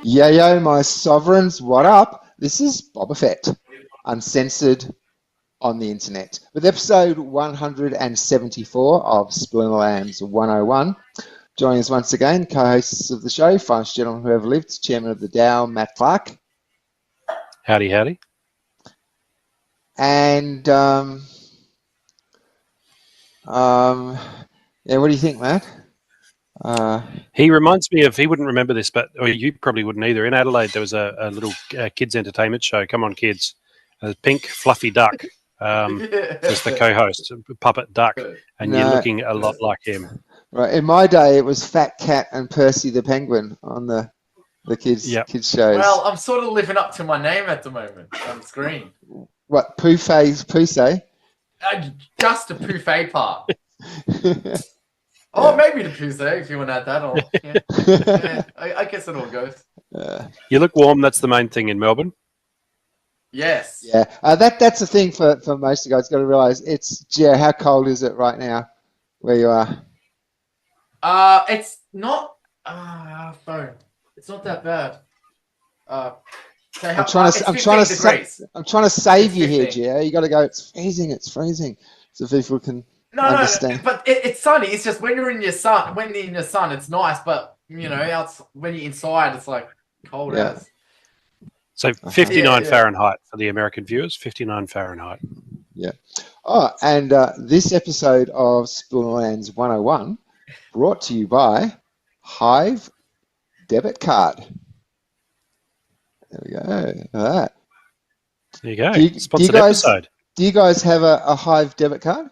Yayo, my sovereigns, what up? This is Boba Fett, uncensored on the internet, with episode 174 of Splinterlands 101. Joining us once again, co-hosts of the show, finest gentleman who ever lived, chairman of the DAO, Matt Clark. Howdy, howdy. And, yeah, what do you think, Matt? He reminds me of, he wouldn't remember this, but or you probably wouldn't either. In Adelaide, there was a little kids' entertainment show. Come on, kids. A pink, fluffy duck was the co-host, puppet duck, and you're looking a lot like him. Right. In my day, it was Fat Cat and Percy the Penguin on the kids shows. Well, I'm sort of living up to my name at the moment on screen. What, Pouffe? Just a Pouffe part. Oh, maybe the Pouffe if you want to add that. Or, yeah. I guess it all goes. You look warm. That's the main thing in Melbourne. Yes. Yeah. That's the thing for most of the guys. Got to realise how cold is it right now where you are? It's not. It's not that bad. I'm trying to save you here, Gio. You got to go. It's freezing, so people can understand. No, but it's sunny. It's just when you're in your sun. When you're in the sun, it's nice. But when you're inside, it's like cold as. So 59 Fahrenheit for the American viewers. 59 Fahrenheit. Yeah. Oh, and this episode of Splinterlands 101 brought to you by Hive Debit Card. There we go. All right. There you go. Sponsored episode. Do you guys have a Hive debit card?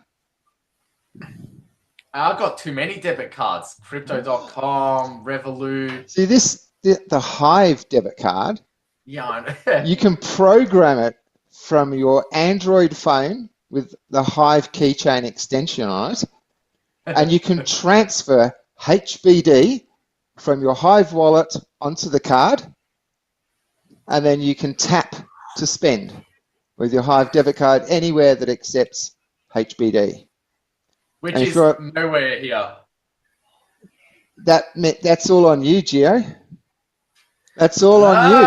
I've got too many debit cards. Crypto.com, Revolut. See, the Hive debit card, yeah, I know. You can program it from your Android phone with the Hive keychain extension on it, and you can transfer HBD from your Hive wallet onto the card, and then you can tap to spend with your Hive debit card anywhere that accepts HBD. Which is nowhere here. That's all on you, Gio. That's all on you.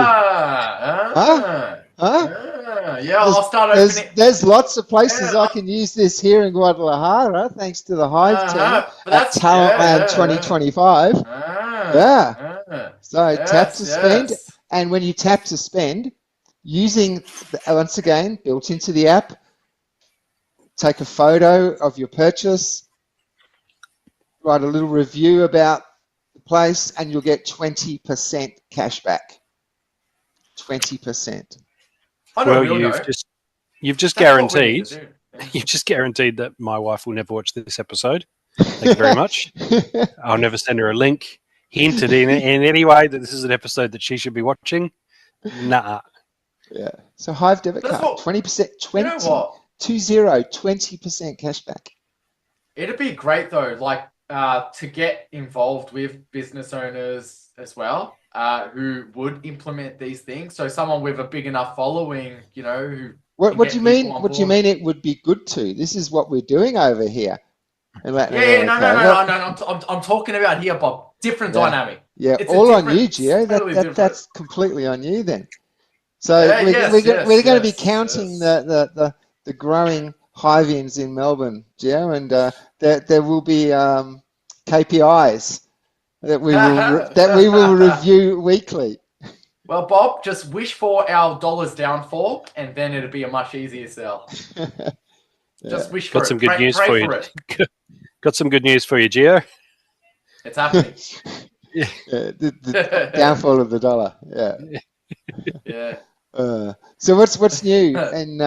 Yeah, I'll start opening. There's lots of places I can use this here in Guadalajara, thanks to the Hive team at Talentland 2025. So tap to spend, and when you tap to spend, using once again built into the app, take a photo of your purchase, write a little review about the place, and you'll get 20% cash back. 20%. Well, you've just guaranteed that my wife will never watch this episode. Thank you very much. I'll never send her a link. Hinted in any way that this is an episode that she should be watching. Nah. Yeah. So Hive debit card, 20%, 20% cash back. It'd be great though, like to get involved with business owners as well, who would implement these things. So someone with a big enough following, who. What do you mean? What do you mean? It would be good to? This is what we're doing over here. No. I'm talking about here, Bob. Different dynamic. Yeah, it's all on you, Gio. That's completely on you then. So we're going to be counting the growing Hivians in Melbourne, Gio, and there will be KPIs that we will review weekly. Well, Bob, just wish for our dollars downfall, and then it'll be a much easier sell. Just wish for Got some good news for you. Got some good news for you, Gio. It's happening. The downfall of the dollar. Yeah. Yeah. So what's new in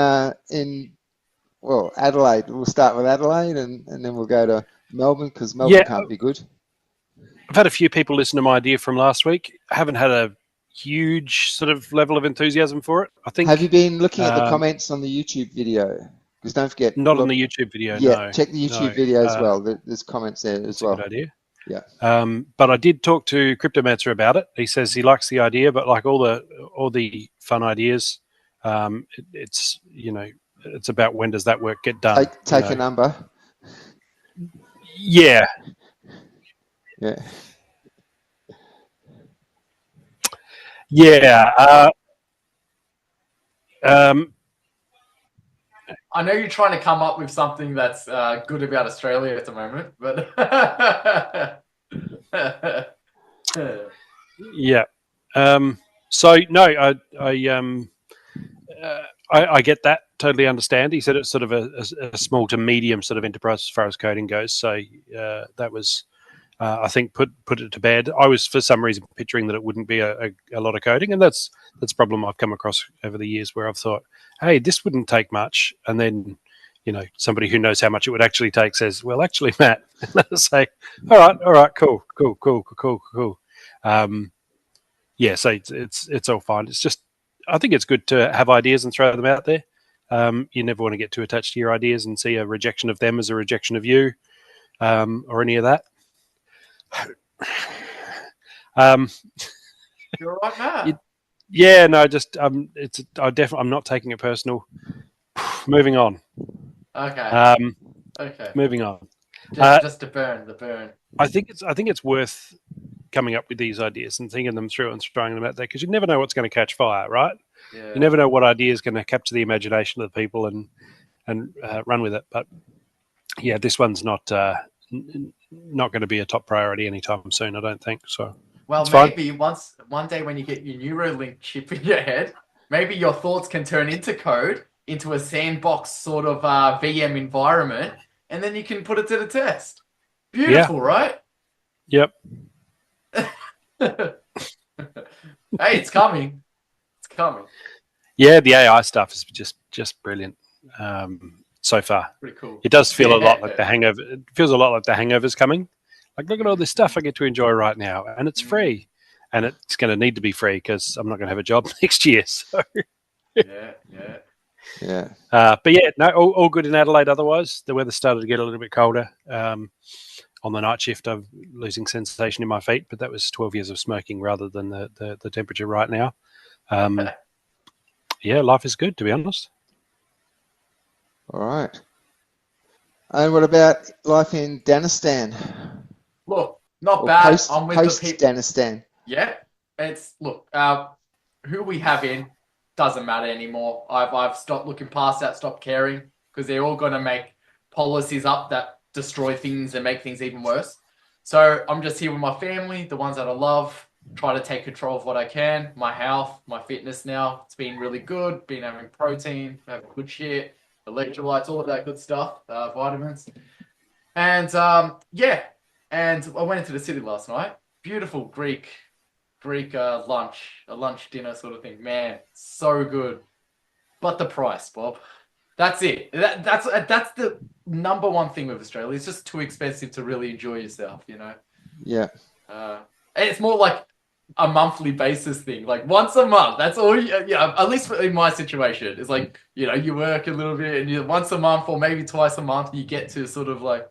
Adelaide? We'll start with Adelaide, and then we'll go to Melbourne because Melbourne can't be good. I've had a few people listen to my idea from last week. I haven't had a huge sort of level of enthusiasm for it. I think. Have you been looking at the comments on the YouTube video? Because don't forget. Not on the YouTube video. Yeah, no, check the YouTube video as well. There's comments there as well. Good idea. Yeah. But I did talk to Cryptomancer about it. He says he likes the idea, but like all the fun ideas, it's about when does that work get done. Take a number. Yeah. Yeah. Yeah. I know you're trying to come up with something that's good about Australia at the moment, but yeah. So no, I get that. Totally understand. He said it's sort of a small to medium sort of enterprise as far as coding goes. So that was, I think, put it to bed. I was for some reason picturing that it wouldn't be a lot of coding, and that's a problem I've come across over the years where I've thought, hey, this wouldn't take much, and then somebody who knows how much it would actually take says, well, actually, Matt, and I say, all right, cool. Yeah, so it's all fine. It's just, I think it's good to have ideas and throw them out there. You never want to get too attached to your ideas and see a rejection of them as a rejection of you, or any of that. you're all right, Matt. Yeah, no, just I'm not taking it personal. Moving on. Okay. Okay. Moving on. Just to burn the burn. I think it's worth coming up with these ideas and thinking them through and throwing them out there, because you never know what's going to catch fire, right? Yeah. You never know what idea is going to capture the imagination of the people and run with it. But yeah, this one's not going to be a top priority anytime soon, I don't think. So, well, maybe one day when you get your Neuralink chip in your head, maybe your thoughts can turn into code, into a sandbox sort of VM environment, and then you can put it to the test. Beautiful, right? Yep. Hey, it's coming. It's coming. Yeah, the AI stuff is just brilliant so far. Pretty cool. It does feel a lot like The Hangover. It feels a lot like The Hangover's coming. Like, look at all this stuff I get to enjoy right now, and it's free, and it's going to need to be free because I'm not going to have a job next year. So Yeah. But yeah, no, all good in Adelaide. Otherwise, the weather started to get a little bit colder. On the night shift, I'm losing sensation in my feet, but that was 12 years of smoking rather than the temperature right now. Yeah, life is good, to be honest. All right. And what about life in Danistan? Look, not bad. I'm with post the people. Danistan. Yeah, it's who we have in doesn't matter anymore. I've stopped looking past that, stopped caring, because they're all going to make policies up that destroy things and make things even worse. So I'm just here with my family, the ones that I love, try to take control of what I can, my health, my fitness now. It's been really good, been having protein, having good shit, electrolytes, all of that good stuff, vitamins. And yeah, and I went into the city last night. Beautiful Greek lunch, a lunch dinner sort of thing. Man, so good. But the price, Bob. That's it. That's the number one thing with Australia. It's just too expensive to really enjoy yourself, Yeah. It's more like a monthly basis thing, like once a month. That's all. At least in my situation, it's like you work a little bit, and once a month or maybe twice a month, you get to sort of like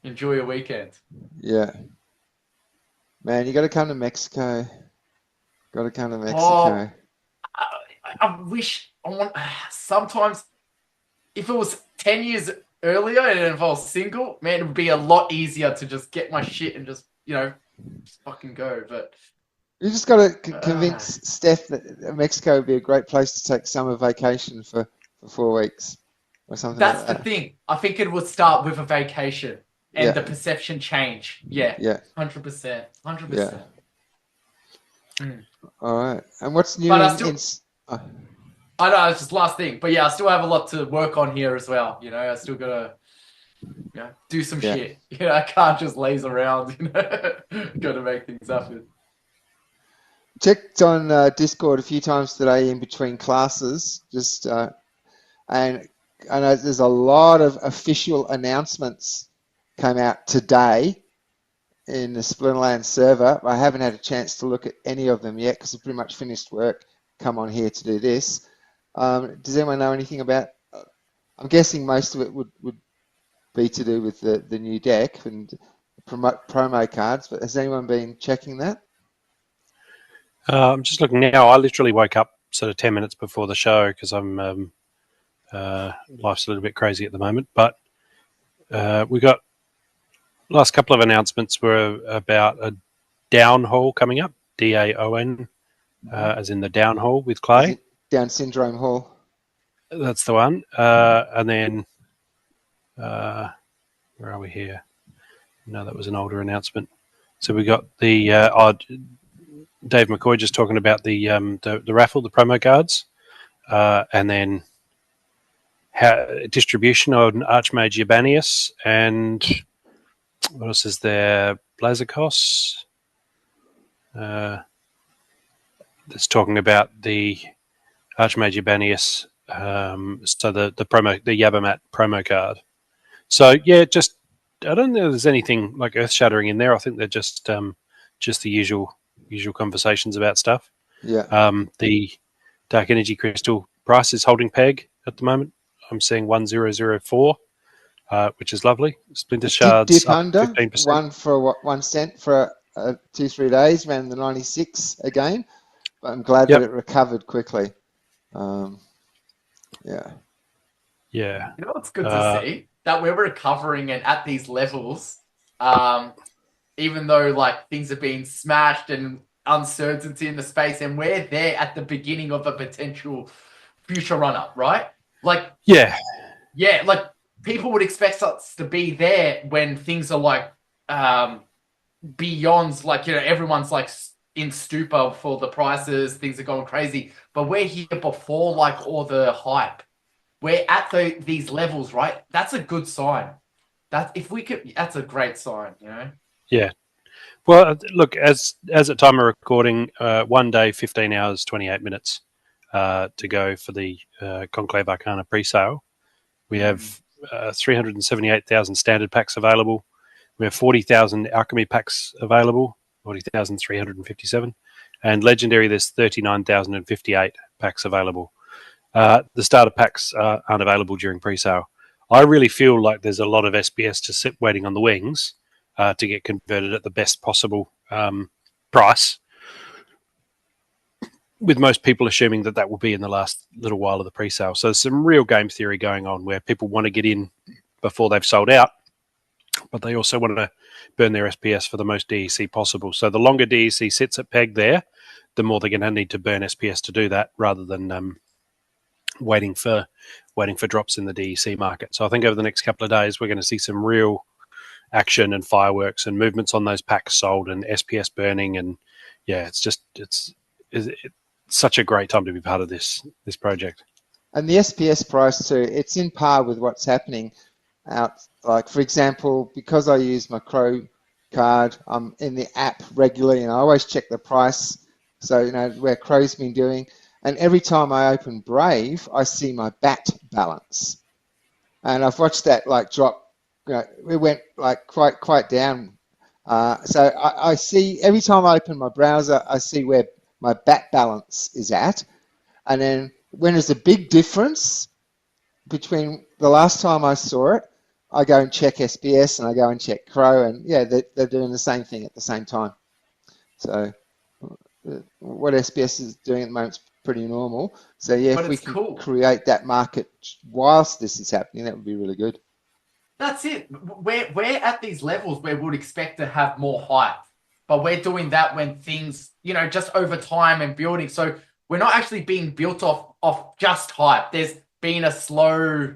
enjoy a weekend. Yeah. Man, you got to come to Mexico. Got to come to Mexico. Oh, I wish sometimes. If it was 10 years earlier and if I was single, man, it would be a lot easier to just get my shit and just fucking go. But you just got to convince Steph that Mexico would be a great place to take summer vacation for 4 weeks or something. That's the thing. I think it would start with a vacation and the perception change. Yeah. 100%. 100%. Yeah. All right. And what's new I know, it's just last thing. But yeah, I still have a lot to work on here as well. I still got to do some shit. I can't just laze around. Got to make things happen. Checked on Discord a few times today in between classes, and I know there's a lot of official announcements came out today in the Splinterlands server. I haven't had a chance to look at any of them yet because I've pretty much finished work, come on here to do this. Does anyone know anything about? I'm guessing most of it would be to do with the new deck and promo cards, but has anyone been checking that? I'm just looking now. I literally woke up sort of 10 minutes before the show because I'm life's a little bit crazy at the moment. But we got last couple of announcements were about a down hole coming up, DAON as in the down hall with Is Clay. it Down Syndrome Hall? That's the one. And then, where are we here? No, that was an older announcement. So we got the Dave McCoy just talking about the raffle, the promo cards, and then distribution on Archmage Urbanius, and what else is there? Blazakos. That's talking about the Archmage Urbanius. So the Yabamat promo card. So yeah, just I don't know if there's anything like earth shattering in there. I think they're just the usual conversations about stuff. Yeah. The Dark Energy Crystal price is holding peg at the moment. I'm seeing 1004, which is lovely. Splinter Shards Dip up under 15%. for 1 cent for 2-3 days, around the 96 again. But I'm glad Yep. that it recovered quickly. Yeah. Yeah. You know what's good to see? That we're recovering and at these levels, even though like things are being smashed and uncertainty in the space, and we're there at the beginning of a potential future run-up, right? Like, yeah, like people would expect us to be there when things are like beyond, like, you know, everyone's like in stupor for the prices, things are going crazy, but we're here before like all the hype. We're at these levels, right? That's a good sign. That's a great sign, you know? Yeah. Well, look, as at time of recording, 1 day, 15 hours, 28 minutes to go for the Conclave Arcana pre-sale. We have 378,000 standard packs available. We have 40,000 alchemy packs available, 40,357. And legendary, there's 39,058 packs available. The starter packs aren't available during pre-sale. I really feel like there's a lot of SPS to sit waiting on the wings to get converted at the best possible price, with most people assuming that will be in the last little while of the pre-sale. So there's some real game theory going on where people want to get in before they've sold out, but they also want to burn their SPS for the most DEC possible. So the longer DEC sits at peg there, the more they're going to need to burn SPS to do that, rather than waiting for drops in the DEC market. So I think over the next couple of days, we're going to see some real action and fireworks and movements on those packs sold and SPS burning. And yeah, it's such a great time to be part of this project. And the SPS price too, it's in par with what's happening out. Like, for example, because I use my Crow card, I'm in the app regularly and I always check the price. So, you know, where Crow's been doing. And every time I open Brave, I see my BAT balance. And I've watched that like drop. You know, it went like quite down. So I see every time I open my browser, I see where my BAT balance is at. And then when there's a big difference between the last time I saw it, I go and check SPS and I go and check Crow, and yeah, they're doing the same thing at the same time. So what SPS is doing at the moment is pretty normal. So yeah, if we can create that market whilst this is happening, that would be really good. That's it. We're at these levels where we would expect to have more hype, but we're doing that when things, you know, just over time and building. So we're not actually being built off just hype. There's been a slow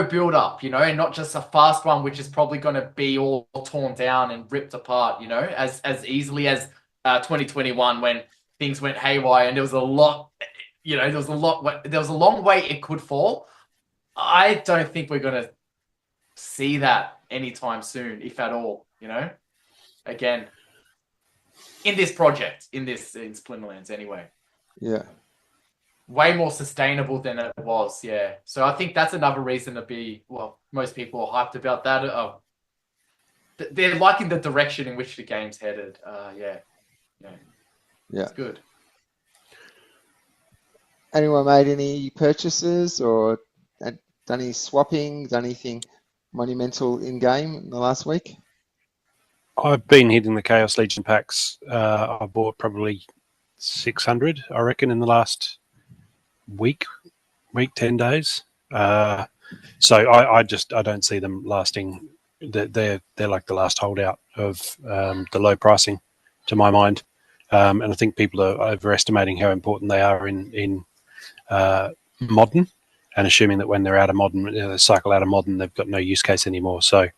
build up, you know, and not just a fast one, which is probably going to be all torn down and ripped apart, you know, as easily as 2021 when things went haywire and there was a lot, you know, there was a long way it could fall. I don't think we're going to see that anytime soon, if at all, you know, again, in this project, in Splinterlands anyway. Yeah. Way more sustainable than it was, yeah. So I think that's another reason to be, well, most people are hyped about that. They're liking the direction in which the game's headed. Yeah. It's good. Anyone made any purchases or done any swapping, done anything monumental in-game in the last week? I've been hitting the Chaos Legion packs. I bought probably 600, I reckon, in the last week, 10 days. So I don't see them lasting. They're like the last holdout of the low pricing, to my mind. and I think people are overestimating how important they are in modern, and assuming that when they're out of modern, they cycle out of modern, they've got no use case anymore. So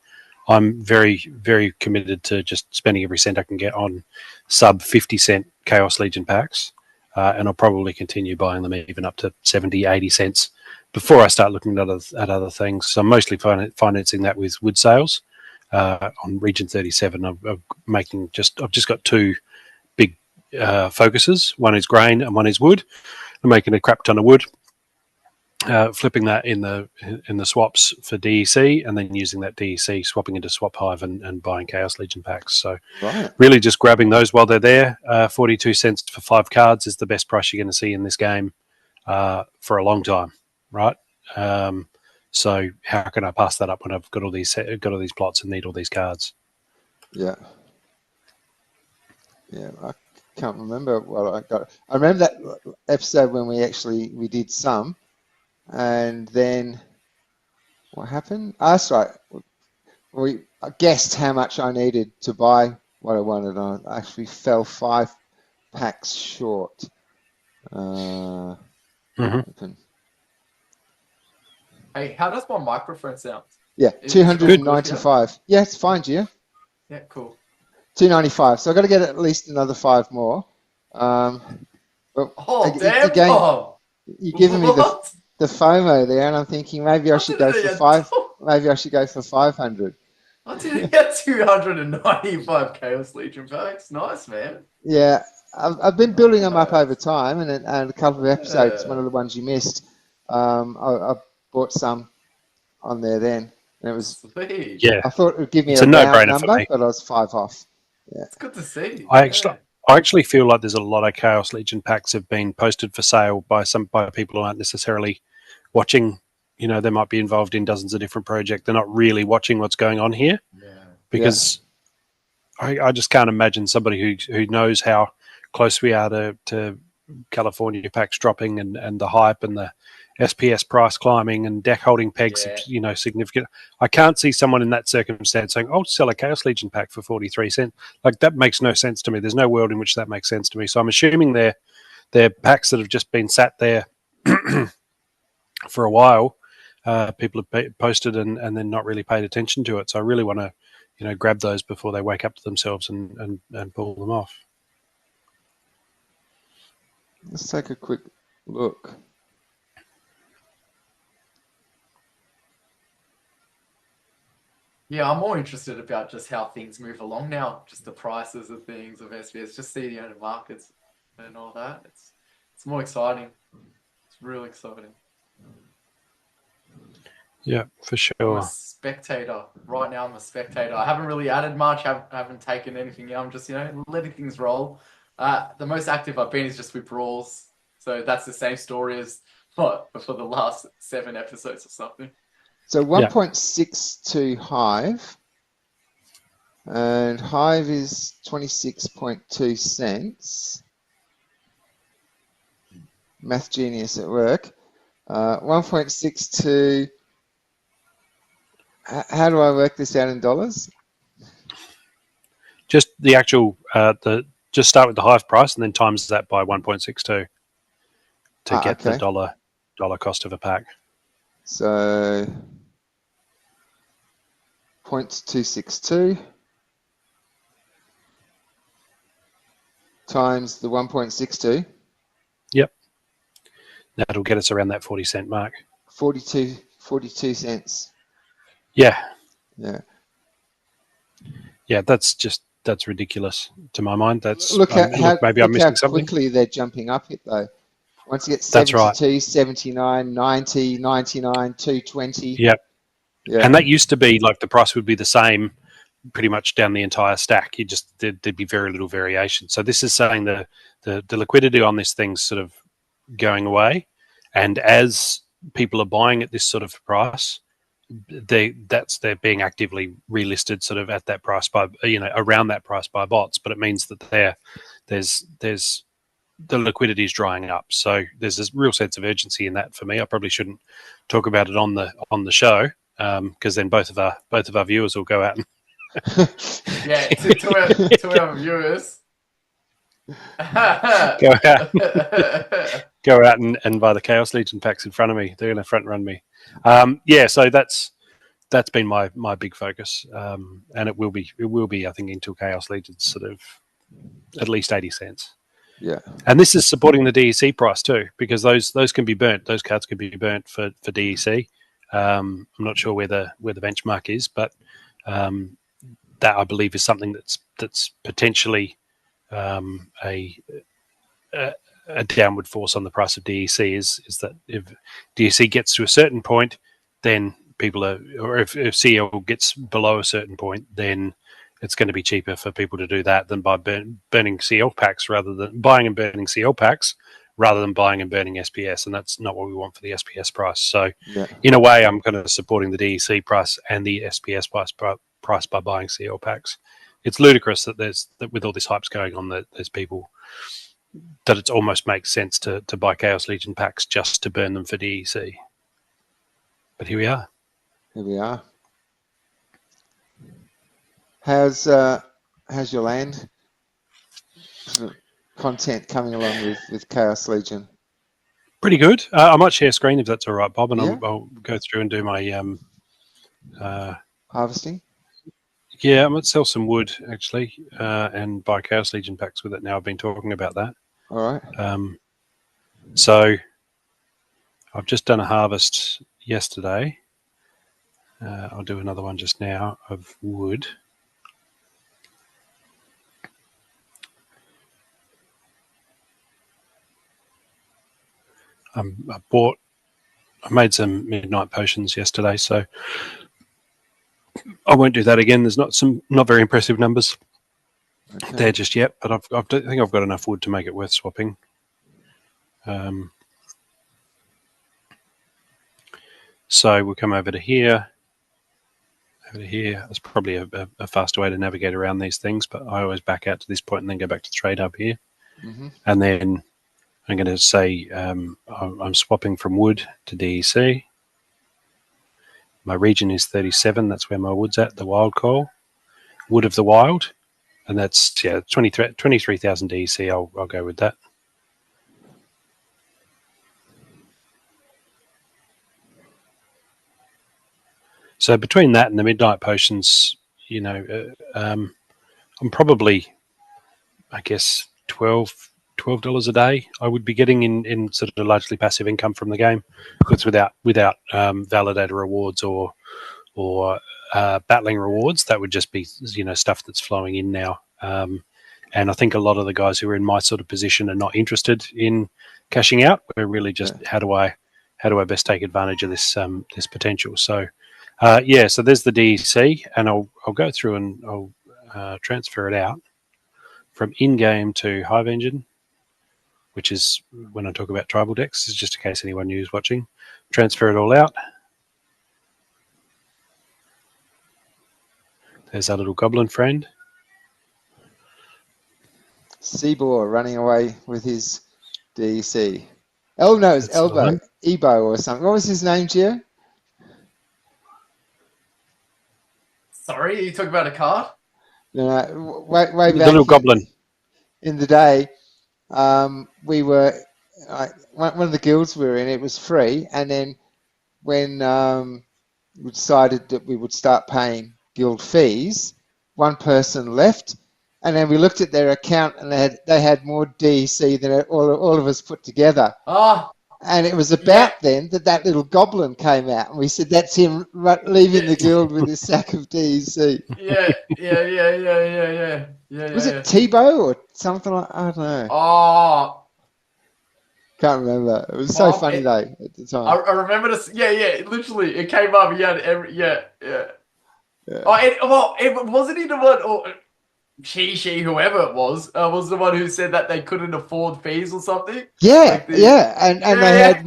I'm very, very committed to just spending every cent I can get on sub 50-cent Chaos Legion packs, and I'll probably continue buying them even up to 70, 80 cents before I start looking at other things. So I'm mostly financing that with wood sales on Region 37. I've just got two big focuses. One is grain and one is wood. I'm making a crap ton of wood. Flipping that in the swaps for DEC, and then using that DEC, swapping into Swap Hive and buying Chaos Legion packs. So really just grabbing those while they're there. 42 cents for 5 cards is the best price you're going to see in this game for a long time, right? So how can I pass that up when I've got all these plots and need all these cards? Yeah. I can't remember what I got. I remember that episode when we did some. And then what happened? That's right. I guessed how much I needed to buy what I wanted. I actually fell 5 packs short. Hey, how does my microphone sound? Yeah, 295. Yeah, it's fine, Gio. Yeah, cool. 295. So I've got to get at least another 5 more. Damn, Bob! You're giving me the FOMO there, and I'm thinking maybe I should go for 5. Maybe I should go for 500. I didn't get 295 Chaos Legion packs. Nice, man. Yeah, I've been building them up over time, and a couple of episodes, one of the ones you missed, I bought some on there then, and it was sweet. I thought it would give me it's a no-brainer number, for me. but I was 5 off. Yeah, it's good to see. I actually feel like there's a lot of Chaos Legion packs have been posted for sale by people who aren't necessarily watching. You know, they might be involved in dozens of different projects. They're not really watching what's going on here, because I just can't imagine somebody who knows how close we are to California packs dropping and the hype and the SPS price climbing and deck holding pegs, significant. I can't see someone in that circumstance saying, "I'll sell a Chaos Legion pack for 43 cents." Like, that makes no sense to me. There's no world in which that makes sense to me. So I'm assuming they're packs that have just been sat there for a while. People have posted and then not really paid attention to it. So I really want to, grab those before they wake up to themselves and pull them off. Let's take a quick look. Yeah, I'm more interested about just how things move along now, just the prices of things, of SPS, just see the markets and all that. It's more exciting. It's really exciting. Yeah, for sure. I'm a spectator. Right now I'm a spectator. I haven't really added much. I haven't taken anything out. I'm just, letting things roll. The most active I've been is just with Rules. So that's the same story as for the last 7 episodes or something. So 1.62 Hive, and Hive is 26.2 cents. Math genius at work. 1.62. How do I work this out in dollars? Just the actual, just start with the Hive price and then times that by 1.62 to get the dollar cost of a pack. So 0.262 times the 1.62. Yep. That'll get us around that 40 cent mark. 42 cents. Yeah. Yeah. Yeah, that's ridiculous to my mind. That's maybe I'm missing something. Quickly they're jumping up it though. Once you get 72, right. 79, 90, 99, 220. Yep. Yeah. And that used to be like the price would be the same pretty much down the entire stack. There'd be very little variation. So this is saying the liquidity on this thing's sort of going away. And as people are buying at this sort of price, they're being actively relisted sort of at that price by, around that price by bots. But it means that there's the liquidity is drying up. So there's this real sense of urgency in that for me. I probably shouldn't talk about it on the show, because then both of our viewers will go out and to our viewers. Go out, go out and buy the Chaos Legion packs in front of me. They're going to front run me. Yeah, so that's been my big focus, and it will be I think until Chaos Legion's sort of at least 80 cents. Yeah, and this is supporting the DEC price too, because those can be burnt. Those cards can be burnt for DEC. I'm not sure where the benchmark is, but that I believe is something that's potentially a downward force on the price of DEC. Is that if DEC gets to a certain point, then people are, or if CL gets below a certain point, then it's going to be cheaper for people to do that than by burning CL packs, rather than buying and burning CL packs, rather than buying and burning SPS. And that's not what we want for the SPS price. So in a way, I'm kind of supporting the DEC price and the SPS price by buying CL packs. It's ludicrous that with all this hypes going on, that there's people that it almost makes sense to buy Chaos Legion packs just to burn them for DEC. But here we are. Here we are. How's your land content coming along with Chaos Legion? Pretty good. I might share screen if that's all right, Bob, and Yeah. I'll go through and do my Harvesting? Yeah, I might sell some wood actually, and buy Chaos Legion packs with it. Now I've been talking about that. All right. So I've just done a harvest yesterday. I'll do another one just now of wood. I made some midnight potions yesterday, so I won't do that again. There's not very impressive numbers there just yet, but I think I've got enough wood to make it worth swapping. So we'll come over to here. Over here, that's probably a faster way to navigate around these things, but I always back out to this point and then go back to the trade hub here. Mm-hmm. And then I'm going to say I'm swapping from wood to DEC. My region is 37. That's where my wood's at, the wild coal. Wood of the wild. And that's 23,000 DEC. I'll go with that. So between that and the midnight potions, I'm probably, I guess, $12 a day I would be getting in sort of largely passive income from the game. It's without validator rewards or battling rewards. That would just be stuff that's flowing in now. And I think a lot of the guys who are in my sort of position are not interested in cashing out. We're really just how do I best take advantage of this potential. So so there's the DEC, and I'll go through and I'll transfer it out from in-game to Hive Engine, which is when I talk about tribal decks, is just in case anyone new is watching. Transfer it all out. There's our little goblin friend. Seabor running away with his DEC. Oh no, it's Elbow, Ebo or something. What was his name, Gio? Sorry, you talking about a card? No, way back. The little goblin. In the day, we were one of the guilds we were in. It was free, and then when we decided that we would start paying guild fees, one person left, and then we looked at their account, and they had more DEC than all of us put together. Oh. And it was about then that little goblin came out, and we said, "That's him leaving the guild with his sack of DEC." Yeah. Was it Tebow or something like? I don't know. Oh, can't remember. It was so funny though at the time. I remember this. Yeah. Literally, it came up. He had yeah. Oh, it wasn't he the one, or she, whoever it was the one who said that they couldn't afford fees or something. Yeah, and they had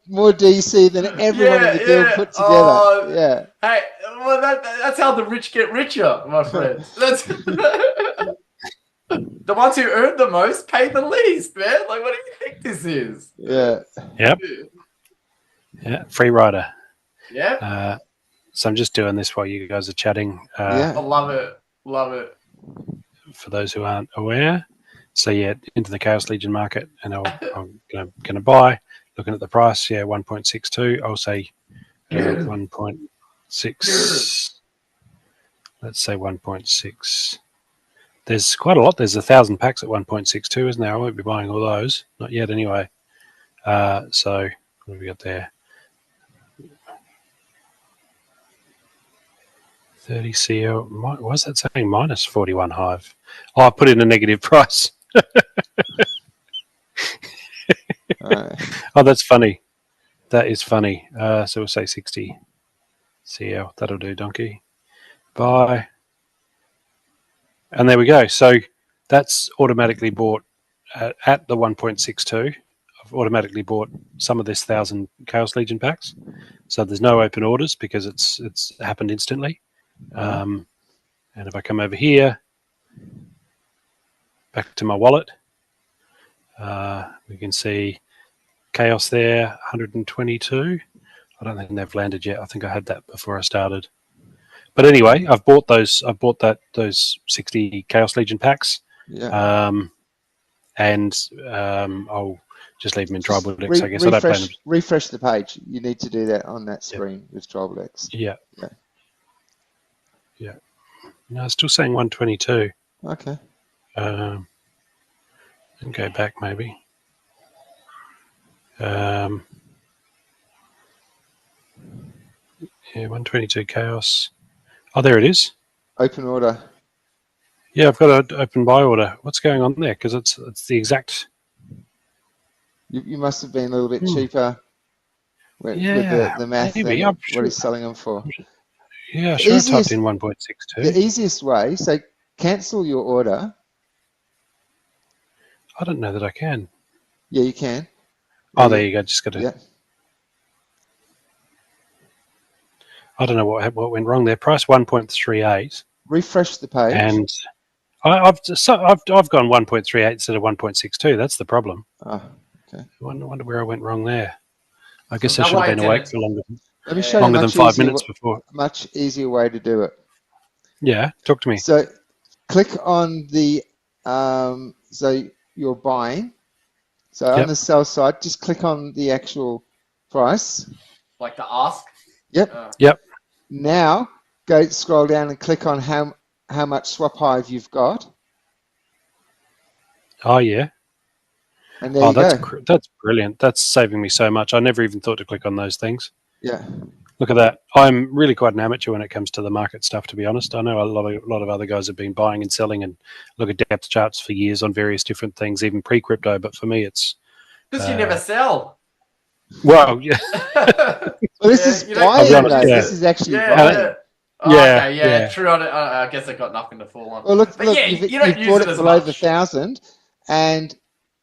more DC than everyone in the guild put together. Hey, well, that's how the rich get richer, my friends. That's the ones who earn the most pay the least, man. Like, what do you think this is? Yeah. Yep. Yeah, free rider. Yeah. So I'm just doing this while you guys are chatting. I love it. For those who aren't aware, So yeah, into the Chaos Legion market, and I'm going to buy. Looking at the price, yeah, 1.62. I'll say 1.6. Let's say 1.6. There's quite a lot. There's 1,000 packs at 1.62, isn't there? I won't be buying all those, not yet, anyway. So what have we got there? 30 CL. Why is that saying minus 41 Hive? Oh, I put in a negative price. Oh, that's funny. That is funny. So we'll say 60 CL. That'll do, donkey. Buy. And there we go. So that's automatically bought at the 1.62. I've automatically bought some of this 1,000 Chaos Legion packs. So there's no open orders because it's happened instantly. And if I come over here, back to my wallet, we can see Chaos there, 122. I don't think they've landed yet. I think I had that before I started. But anyway, I've bought those 60 Chaos Legion packs. Yeah. And I'll just leave them in Tribal X, I guess. Refresh the page. You need to do that on that screen with Tribal X. Yeah. No, it's still saying 122. Okay. And go back maybe. Yeah, 122 Chaos. Oh, there it is. Open order. Yeah, I've got an open buy order. What's going on there? Because it's the exact. You must have been a little bit cheaper with the math maybe. than what he's selling them for. Yeah, sure. I typed in 1.62. The easiest way, so cancel your order. I don't know that I can. Yeah, you can. Oh, there you go. Just got to. Yeah. I don't know what went wrong there. Price 1.38. Refresh the page. And I've gone 1.38 instead of 1.62. That's the problem. Oh, okay. I wonder where I went wrong there. I guess I should have been awake for longer. Let me show you than 5 minutes before. Much easier way to do it. Yeah, talk to me. So, click on the so you're buying. So on the sell side, just click on the actual price. Like the ask. Yep. Yep. Now go scroll down and click on how much swap Hive you've got. Oh yeah. And there you go. That's brilliant. That's saving me so much. I never even thought to click on those things. Yeah. Look at that. I'm really quite an amateur when it comes to the market stuff, to be honest. I know a lot of other guys have been buying and selling and look at depth charts for years on various different things, even pre-crypto. But for me, it's because you never sell. Well, yeah. Well, this is buying. This is actually buying. True. I guess I got nothing to fall on. Well, look, you don't use bought it it as below much. the 1,000, and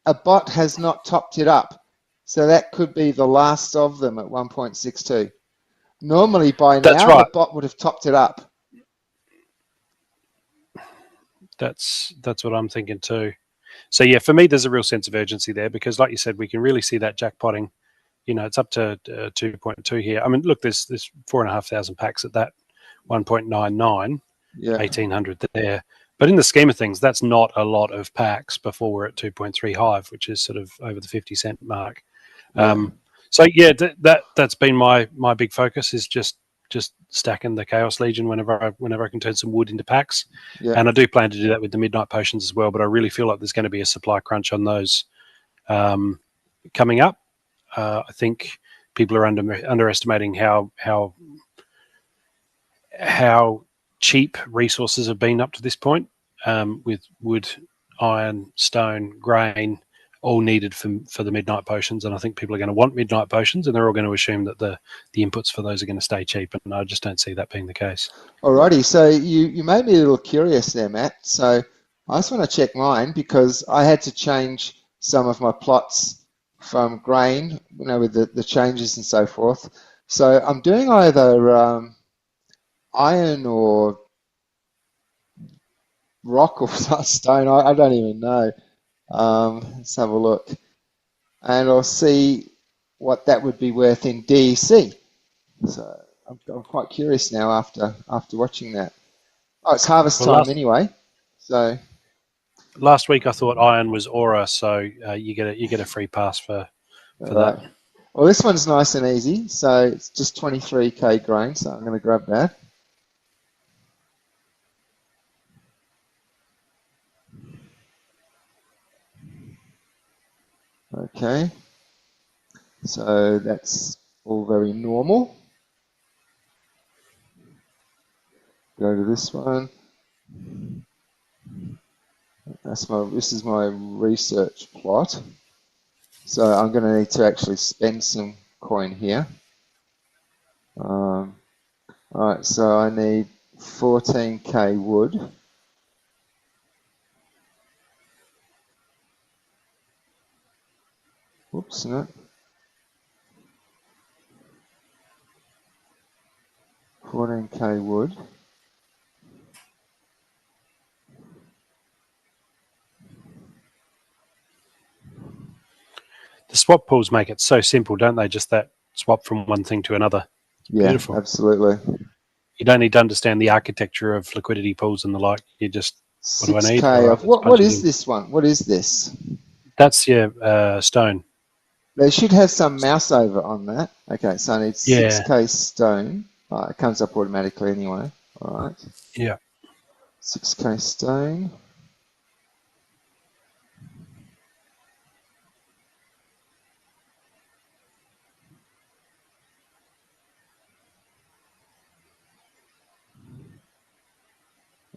a bot has not topped it up. So that could be the last of them at 1.62. Normally, by now, the bot would have topped it up. That's what I'm thinking too. So yeah, for me, there's a real sense of urgency there because, like you said, we can really see that jackpotting. You know, it's up to 2.2 here. I mean, look, there's 4,500 packs at that 1.99, 1,800 there. But in the scheme of things, that's not a lot of packs before we're at 2.3 Hive, which is sort of over the 50-cent mark. So yeah, that's been my big focus is just stacking the Chaos Legion whenever I can turn some wood into packs. And I do plan to do that with the Midnight Potions as well. But I really feel like there's going to be a supply crunch on those coming up. I think people are underestimating how cheap resources have been up to this point, with wood, iron, stone, grain, all needed for the Midnight Potions. And I think people are going to want Midnight Potions, and they're all going to assume that the inputs for those are going to stay cheap. And I just don't see that being the case. Alrighty, so you made me a little curious there, Matt. So I just want to check mine because I had to change some of my plots from grain, with the changes and so forth. So I'm doing either iron or rock or stone. I don't even know. Let's have a look, and I'll see what that would be worth in DEC. So I'm quite curious now after watching that. Oh, it's harvest time anyway. So last week I thought iron was aura, so you get a free pass for that. Well, this one's nice and easy. So it's just 23k grain. So I'm going to grab that. Okay. So that's all very normal. Go to this one. This is my research plot. So I'm going to need to actually spend some coin here. All right, so I need 14k wood. Whoops, no. 14k wood. The swap pools make it so simple, don't they? Just that swap from one thing to another. Yeah, Beautiful. Absolutely. You don't need to understand the architecture of liquidity pools and the like. You just, what do I need? 6k Right, what is this one? What is this? That's your stone. They should have some mouse over on that. Okay, so I need 6k Yeah. stone. It comes up automatically anyway. All right. Yeah. 6k stone.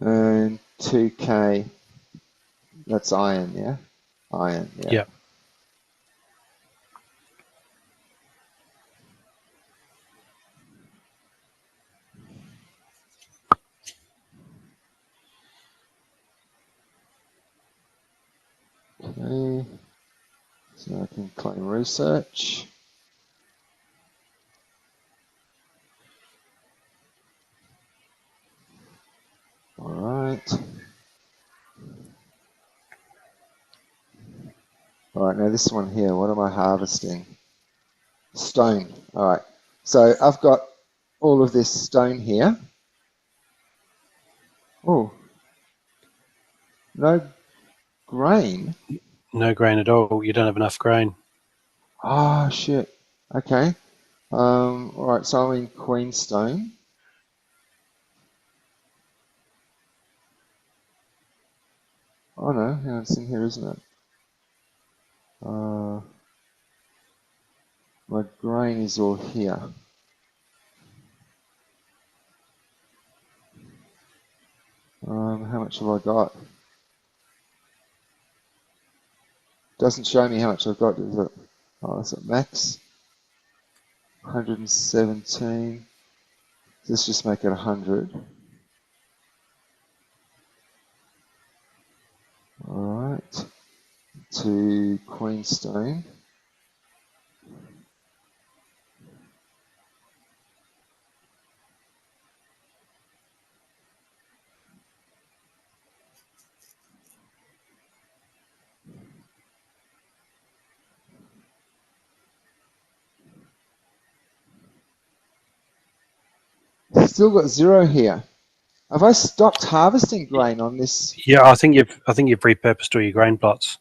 And 2k. That's iron, yeah? Iron, yeah. Yeah. Okay. So I can claim research. All right. All right, now this one here, what am I harvesting? Stone. All right. So I've got all of this stone here. Oh, no grain. No grain at all. You don't have enough grain. Ah, shit. Okay. All right, so I'm in Queenstone. Oh no, hang on, it's in here, isn't it? My grain is all here. How much have I got? Doesn't show me how much I've got, does it? Oh, that's at max. 117. Let's just make it 100. Alright. To Queenstone. Still got 0 here. Have I stopped harvesting grain on this? Yeah, I think you've repurposed all your grain plots.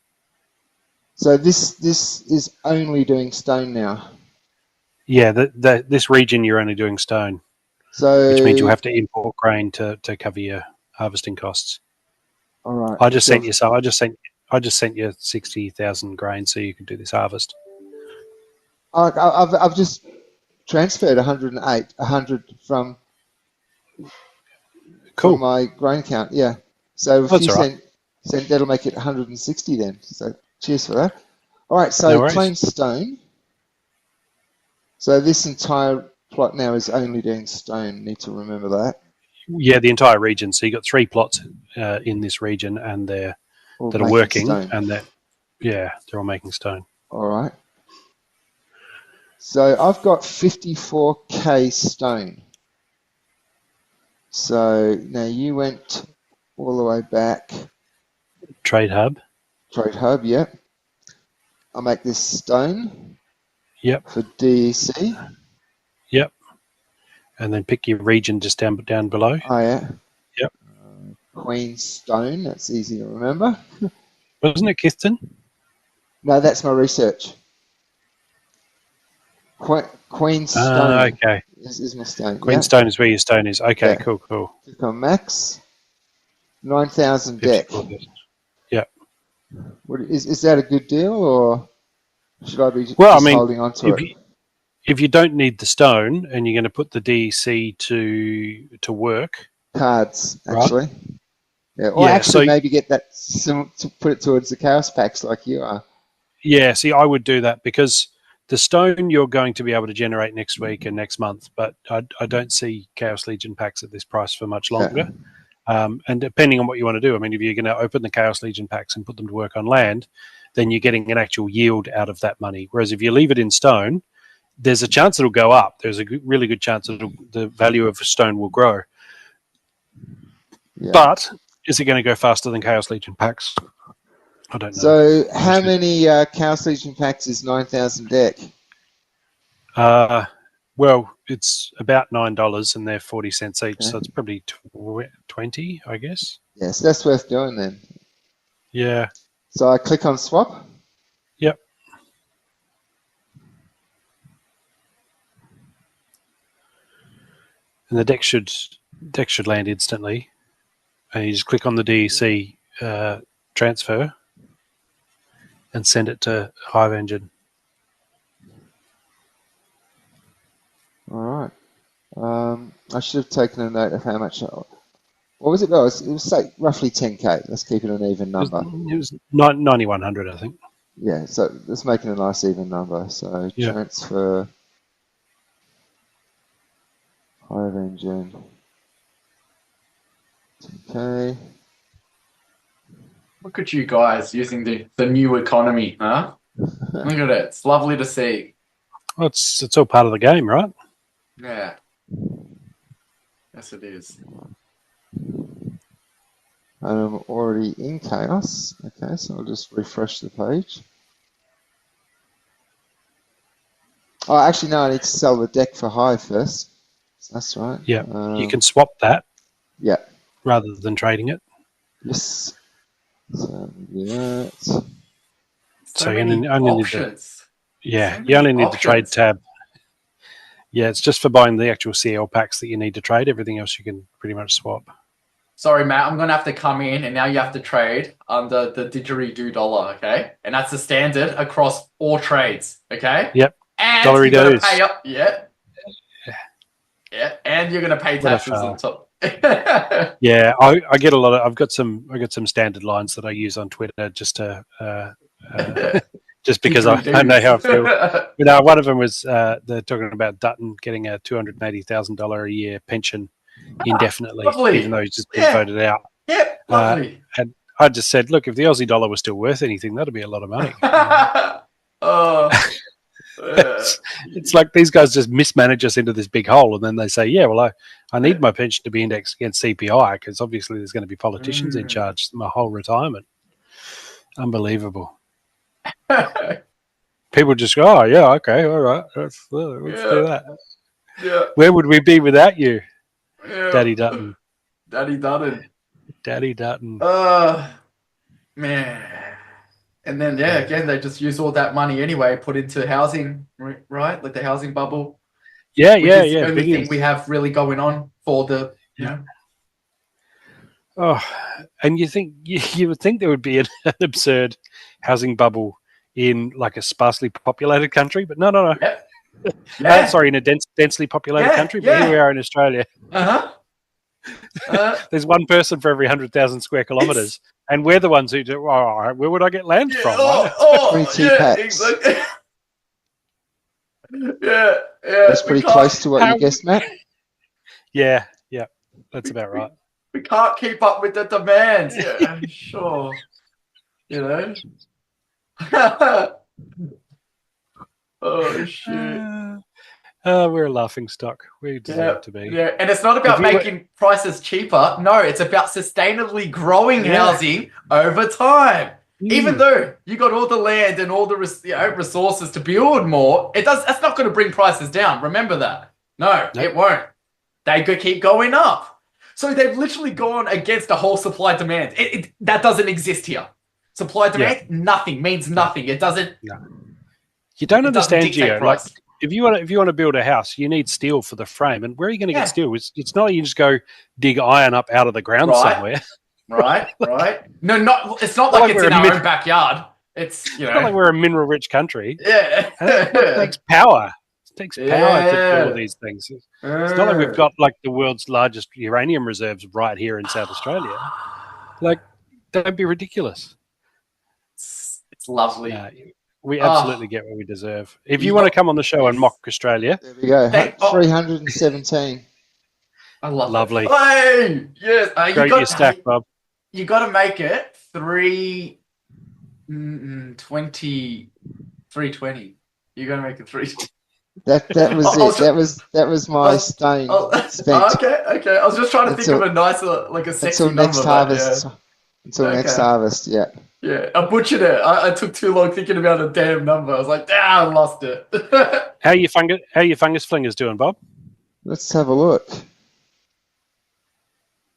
So this is only doing stone now. Yeah, this region you're only doing stone, So which means you'll have to import grain to cover your harvesting costs. all right. I just sent you 60,000 grain so you can do this harvest. I've just transferred 100 from my grain account. Yeah. So if you send, that'll make it 160 then. So cheers for that. All right. So claim stone. So this entire plot now is only doing stone. Need to remember that. Yeah, the entire region. So you got 3 plots in this region, and that are working, stone. And they're all making stone. All right. So I've got 54k stone. So now you went all the way back. Trade hub. Trade hub, yep. I'll make this stone. Yep. For DEC. Yep. And then pick your region just down below. Oh yeah. Yep. Queenstone, that's easy to remember. Wasn't it Kiston? No, that's my research. Queenstone Okay. is my stone. Queenstone is where your stone is. Okay, Yeah. cool. Click on max. 9,000 deck. 54,000. Yeah. Is that a good deal, or should I be just holding on to it? If you don't need the stone and you're going to put the DEC to work, cards right? Actually, yeah, or actually maybe get that to put it towards the chaos packs like you are. Yeah, see, I would do that because the stone you're going to be able to generate next week and next month, but I don't see Chaos Legion packs at this price for much longer. Yeah. And depending on what you want to do, I mean, if you're going to open the Chaos Legion packs and put them to work on land, then you're getting an actual yield out of that money. Whereas if you leave it in stone, there's a chance it'll go up. There's a really good chance the value of a stone will grow. Yeah. But is it going to go faster than Chaos Legion packs? I don't know. So how many Chaos Legion packs is 9,000 deck? Well, it's about $9 and they're 40 cents each, so it's probably 20, I guess. Yes, that's worth doing then. Yeah. So I click on swap. Yep. And the deck should land instantly. And you just click on the DEC transfer and send it to Hive Engine. All right. I should have taken a note of how much. What was it? Oh, it was say roughly 10K. Let's keep it an even number. It was 9,100, I think. Yeah, so let's make it a nice even number. So transfer Hive Engine 10K. Look at you guys using the new economy, huh? Look at it. It's lovely to see. Well, it's all part of the game, right? Yeah. Yes, it is. I'm already in chaos. Okay, so I'll just refresh the page. Oh, actually, no, I need to sell the deck for Hive first. That's right. Yeah, you can swap that. Yeah. Rather than trading it. Yes. So, yeah. So you only need the trade tab. Yeah, it's just for buying the actual CL packs that you need to trade. Everything else you can pretty much swap. Sorry, Matt, I'm going to have to come in and now you have to trade under the didgeridoo dollar, okay? And that's the standard across all trades, okay? Yep. And you're going to pay up. Yeah. Yeah, and you're going to pay taxes on top. Yeah, I get a lot of. I've got some standard lines that I use on Twitter just to just because I know how I feel. But one of them was they're talking about Dutton getting a $280,000 a year pension indefinitely, even though he's just been voted out. Yeah, lovely. And I just said, look, if the Aussie dollar was still worth anything, that'd be a lot of money. It's like these guys just mismanage us into this big hole, and then they say, yeah, well, I need my pension to be indexed against CPI because obviously there's going to be politicians in charge my whole retirement. Unbelievable. People just go, oh, yeah, okay, all right, let's do that. Yeah. Where would we be without you, Daddy Dutton? Daddy Dutton. Daddy Dutton. Man. And then, again, they just use all that money anyway, put into housing, right? Like the housing bubble. Yeah. The only thing we have really going on for the, you know. Oh, and you would think there would be an absurd housing bubble in like a sparsely populated country, but no. Yeah. Sorry, in a densely populated country, but here we are in Australia. There's one person for every 100,000 square kilometres, and we're the ones who do. Oh, all right, where would I get land from? 22 packs. Exactly. Yeah. That's pretty close to what you guessed, Matt. Yeah, that's about right. We can't keep up with the demand. Yeah, sure. You know. Oh shit. We're a laughing stock. We deserve to be. Yeah, and it's not about making prices cheaper. No, it's about sustainably growing housing over time. Even though you got all the land and all the resources to build more, that's not going to bring prices down. Remember that. No, it won't. They could keep going up. So they've literally gone against the whole supply demand. That doesn't exist here. Supply demand, nothing means nothing. It doesn't. No. You don't understand, Gio. Like, price. if you want to build a house, you need steel for the frame. And where are you going to get steel? It's not like you just go dig iron up out of the ground somewhere. Right. No, it's not like it's in our own backyard. It's it's not like we're a mineral-rich country. Yeah. It takes power. It takes power to build these things. It's not like we've got like the world's largest uranium reserves right here in South Australia. Like, don't be ridiculous. It's lovely. We absolutely get what we deserve. If you want to come on the show and mock Australia, there we go. 317. I love lovely. It. Hey, yes. Great your stack, Bob. You got to make it 320. You got to make it 320. That was it. That was my stone spent. Okay. I was just trying to think of a nicer, like a sexy until next number, harvest. Until next harvest, yeah. Yeah, I butchered it. I took too long thinking about a damn number. I was like, I lost it. How your fungus flingers doing, Bob? Let's have a look.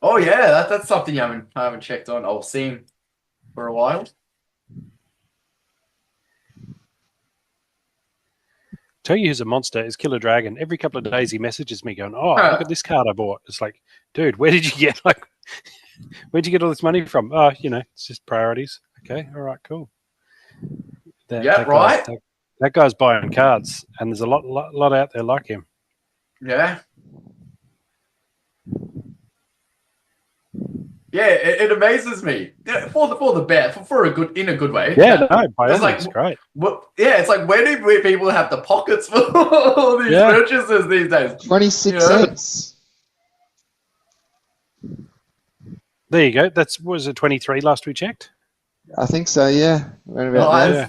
Oh yeah, that's something I haven't checked on. I've seen for a while. Tell you who's a monster is Killer Dragon. Every couple of days he messages me going, "Oh, look at this card I bought." It's like, dude, where'd you get where'd you get all this money from? Oh, it's just priorities. Okay, all right, cool. That guy's buying cards, and there's a lot out there like him. Yeah. Yeah, it amazes me for the bet for in a good way. Yeah, no, by all means, great. It's like where do people have the pockets for all these purchases these days? 26 cents. There you go. Was it 23 last we checked? I think so. Yeah, right about there.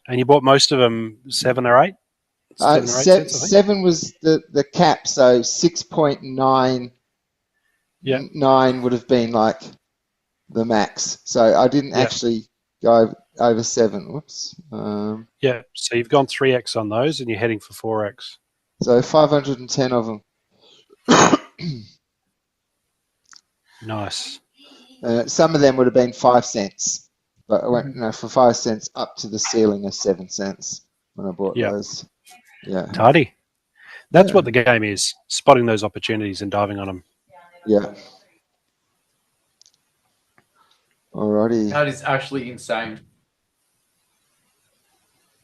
And you bought most of them 7 or 8. 7 was the cap, so 6.9. Yeah, 9 would have been like the max. So I didn't actually go over 7. Whoops. So you've gone 3x on those, and you're heading for 4x. So 510 of them. Nice. Some of them would have been 5 cents, but I went for 5 cents up to the ceiling of 7 cents when I bought those. Yeah. Tidy. That's what the game is: spotting those opportunities and diving on them. Yeah. Alrighty. That is actually insane.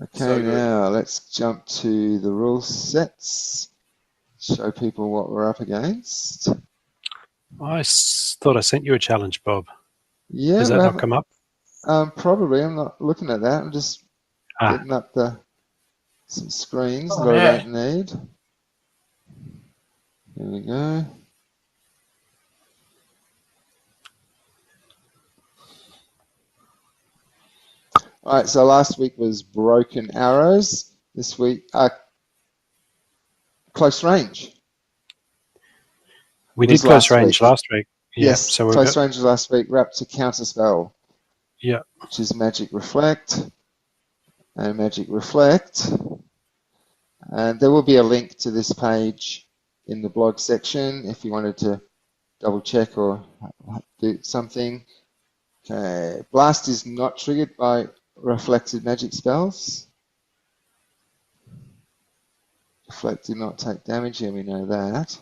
Okay, now let's jump to the rule sets. Show people what we're up against. I thought I sent you a challenge, Bob. Yeah. Does that not come up? Probably. I'm not looking at that. I'm just getting up some screens that I don't need. There we go. All right, so last week was broken arrows. This week, close range. We did close range last week. Yes, so close range last week. We're up to Counterspell. Yeah. Which is Magic Reflect. And Magic Reflect. And there will be a link to this page in the blog section if you wanted to double check or do something. Okay, Blast is not triggered by reflected magic spells. Reflect did not take damage, yeah, we know that.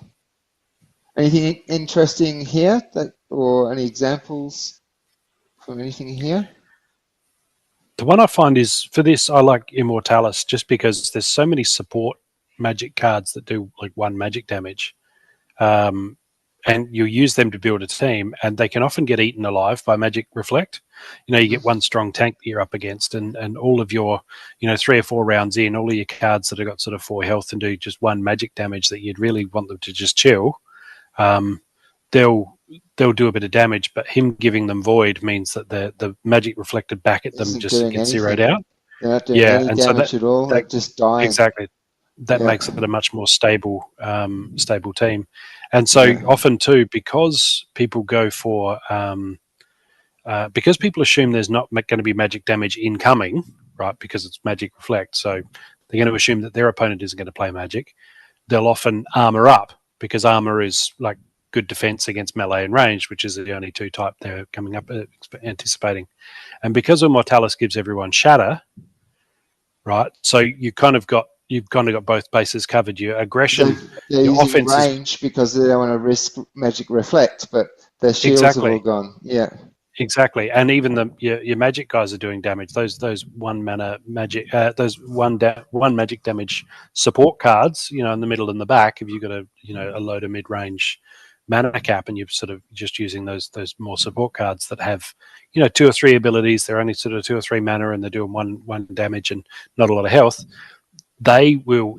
Anything interesting here, or any examples from anything here? The one I find is, for this, I like Immortalis, just because there's so many support magic cards that do like 1 magic damage. And you use them to build a team, and they can often get eaten alive by Magic Reflect. You get one strong tank that you're up against, and all of your, 3 or 4 rounds in, all of your cards that have got sort of 4 health and do just 1 magic damage that you'd really want them to just chill, they'll do a bit of damage, but him giving them Void means that the magic reflected back at them just gets zeroed out. They're not doing any damage at all, they're just dying. Exactly. That makes it a much more stable team. And so often too, because people go for because people assume there's not going to be magic damage incoming, right? Because it's Magic Reflect, so they're going to assume that their opponent isn't going to play magic. They'll often armor up because armor is like good defense against melee and range, which is the only two type they're coming up anticipating. And because Immortalis gives everyone shatter, right? So you've kind of got both bases covered. Your aggression, they're your using offense range because they don't want to risk magic reflect, but their shields Exactly. have all gone. Yeah. Exactly, and even your magic guys are doing damage. Those 1 mana magic, those one magic damage support cards, you know, in the middle and the back. If you've got a low to mid range mana cap, and you're sort of just using those more support cards that have, 2 or 3 abilities. They're only sort of 2 or 3 mana, and they're doing one damage and not a lot of health. They will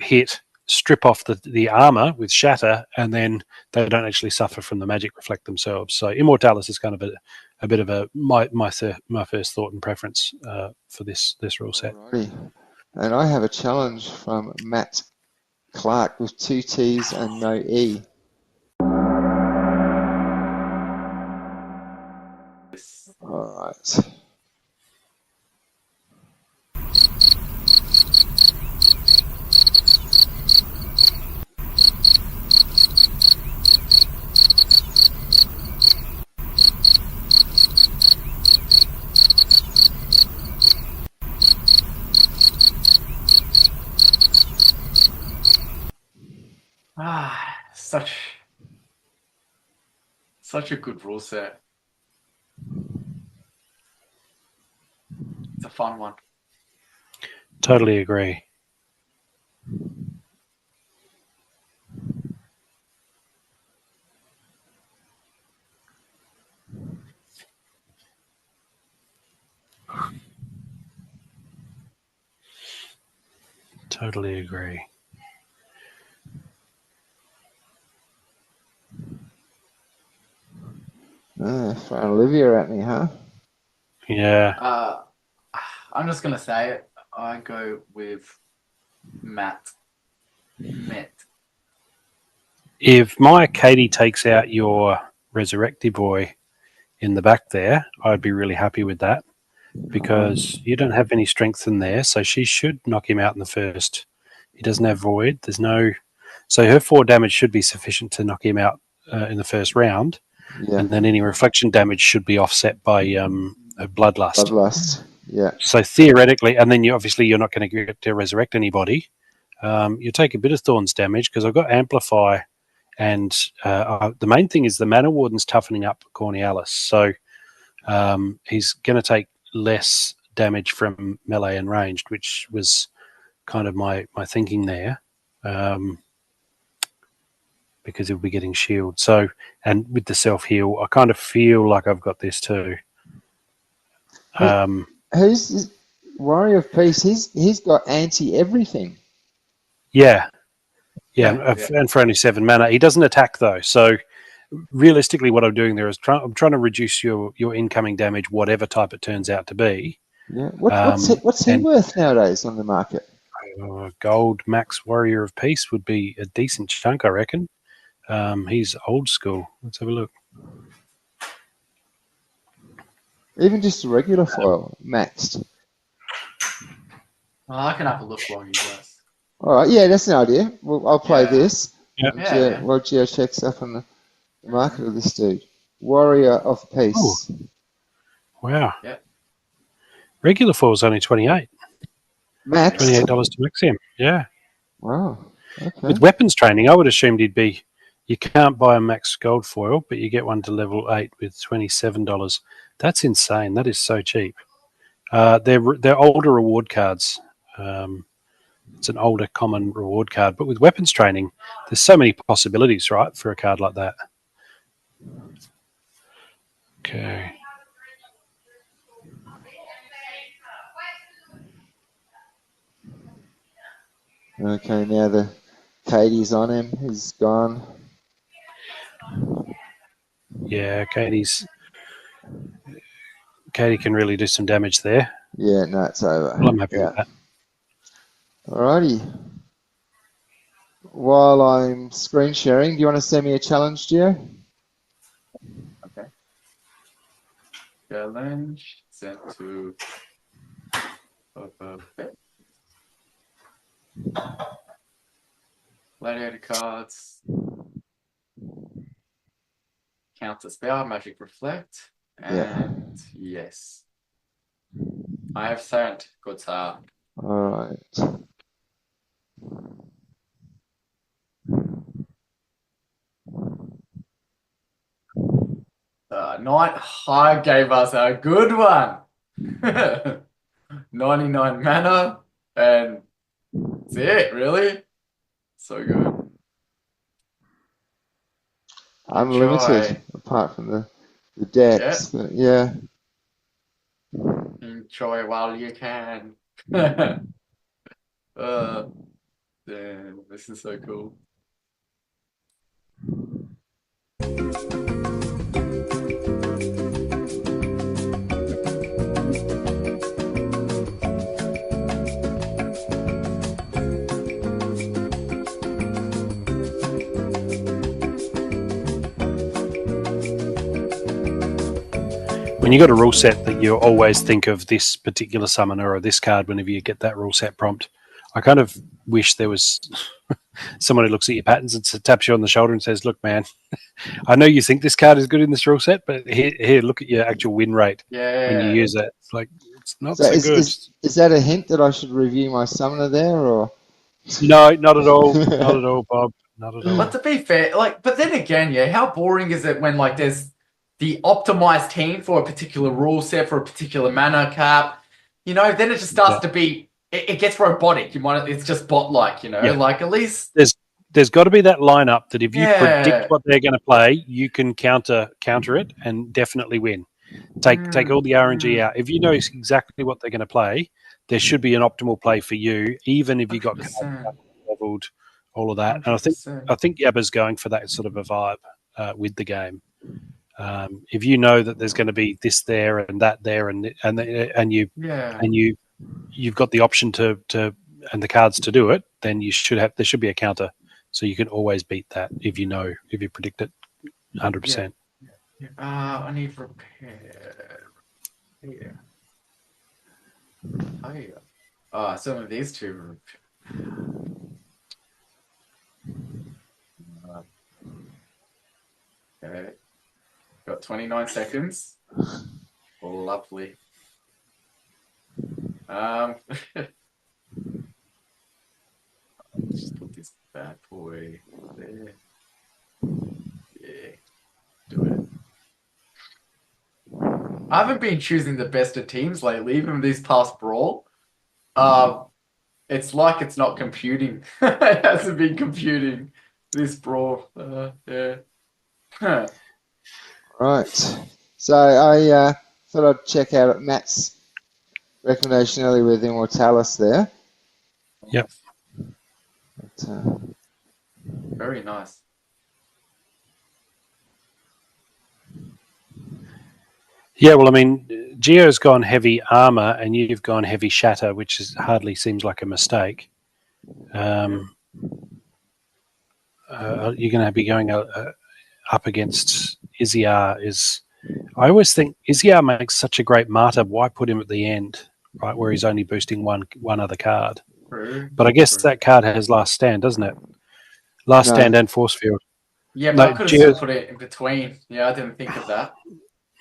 strip off the armor with shatter, and then they don't actually suffer from the magic reflect themselves. So Immortalis is kind of a bit of my first thought and preference for this rule set. Alrighty. And I have a challenge from Matt Clark with 2 T's and no E. All right. Such a good rule set. It's a fun one. Totally agree. Totally agree. Throwing Olivia at me, huh? Yeah. I'm just gonna say it. I go with Matt. If my Katie takes out your Resurrective Boy in the back there, I'd be really happy with that, because you don't have any strength in there, so she should knock him out in the first. He doesn't have Void. So her 4 damage should be sufficient to knock him out in the first round, and then any reflection damage should be offset by Bloodlust. Bloodlust, yeah. So theoretically, and then you're not going to get to resurrect anybody. You take a bit of Thorns damage because I've got Amplify, and the main thing is the Mana Warden's toughening up Cornealis, so he's going to take less damage from melee and ranged, which was kind of my thinking there, because he'll be getting shield. So, and with the self heal, I kind of feel like I've got this too. Who's this Warrior of Peace? He's got anti everything. Yeah. And for only 7 mana, he doesn't attack though. So realistically, what I'm doing there is I'm trying to reduce your incoming damage, whatever type it turns out to be. Yeah. What's he worth nowadays on the market? Gold Max Warrior of Peace would be a decent chunk, I reckon. He's old school. Let's have a look. Even just a regular foil, maxed. Well, I can have a look while you guys. All right, yeah, that's an idea. I'll play this. Yeah. While Geo checks up on the market of this dude. Warrior of Peace. Ooh. Wow. Yeah. Regular foil is only 28. Max? $28 to max him. Yeah. Wow. Okay. With weapons training, I would assume he'd be. You can't buy a max gold foil, but you get one to level 8 with $27. That's insane. That is so cheap. They're older reward cards. It's an older common reward card, but with weapons training, there's so many possibilities, right, for a card like that. Okay. Okay, now the Katie's on him. He's gone. Yeah, Katie can really do some damage there. Yeah, no, it's over. Well, I'm happy with that. Alrighty. While I'm screen sharing, do you want to send me a challenge, Gio? Okay. Challenge sent to Gladiator cards. Counterspell, Magic Reflect, and yes. I have sent. Good start. All right. Night Hive gave us a good one. 99 mana, and that's it, really. So good. Unlimited, Enjoy. apart from the decks. But yeah. Enjoy while you can. Damn, this is so cool. When you got a rule set that you always think of this particular summoner or this card whenever you get that rule set prompt, I kind of wish there was someone who looks at your patterns and taps you on the shoulder and says, "Look, man, I know you think this card is good in this rule set, but here, look at your actual win rate when you use it. It's like it's not so good." Is that a hint that I should review my summoner there, or no? Not at all. Not at all, Bob. Not at all. But to be fair, but then again, how boring is it when there's the optimized team for a particular rule set, for a particular mana cap? Then it just starts to be. It gets robotic. It's just bot-like. Like at least there's got to be that lineup that if you predict what they're going to play, you can counter it and definitely win. Take all the RNG out. If you know exactly what they're going to play, there should be an optimal play for you, even if you got leveled, all of that. 100%. And I think Yabba's going for that sort of a vibe with the game. If you know that there's going to be this there and that there, and you've got the option to and the cards to do it, then there should be a counter, so you can always beat that if you predict it 100%. I need repair. Yeah. Some of these two. Okay. Got 29 seconds. Lovely. Just put this bad boy there. Yeah, do it. I haven't been choosing the best of teams lately, even this past brawl. It's like it's not computing. It hasn't been computing this brawl. Yeah. Right. So I thought I'd check out Matt's recommendation earlier with Immortalis there. Yep. But, very nice. Yeah, well, I mean, Geo's gone heavy armor and you've gone heavy shatter, which hardly seems like a mistake. You're going to be going up against Iziar. I always think Iziar makes such a great martyr. Why put him at the end, right, where he's only boosting one other card? But I guess that card has Last Stand, doesn't it? Last Stand and Force Field. Yeah, but I could have still put it in between. Yeah, I didn't think of that.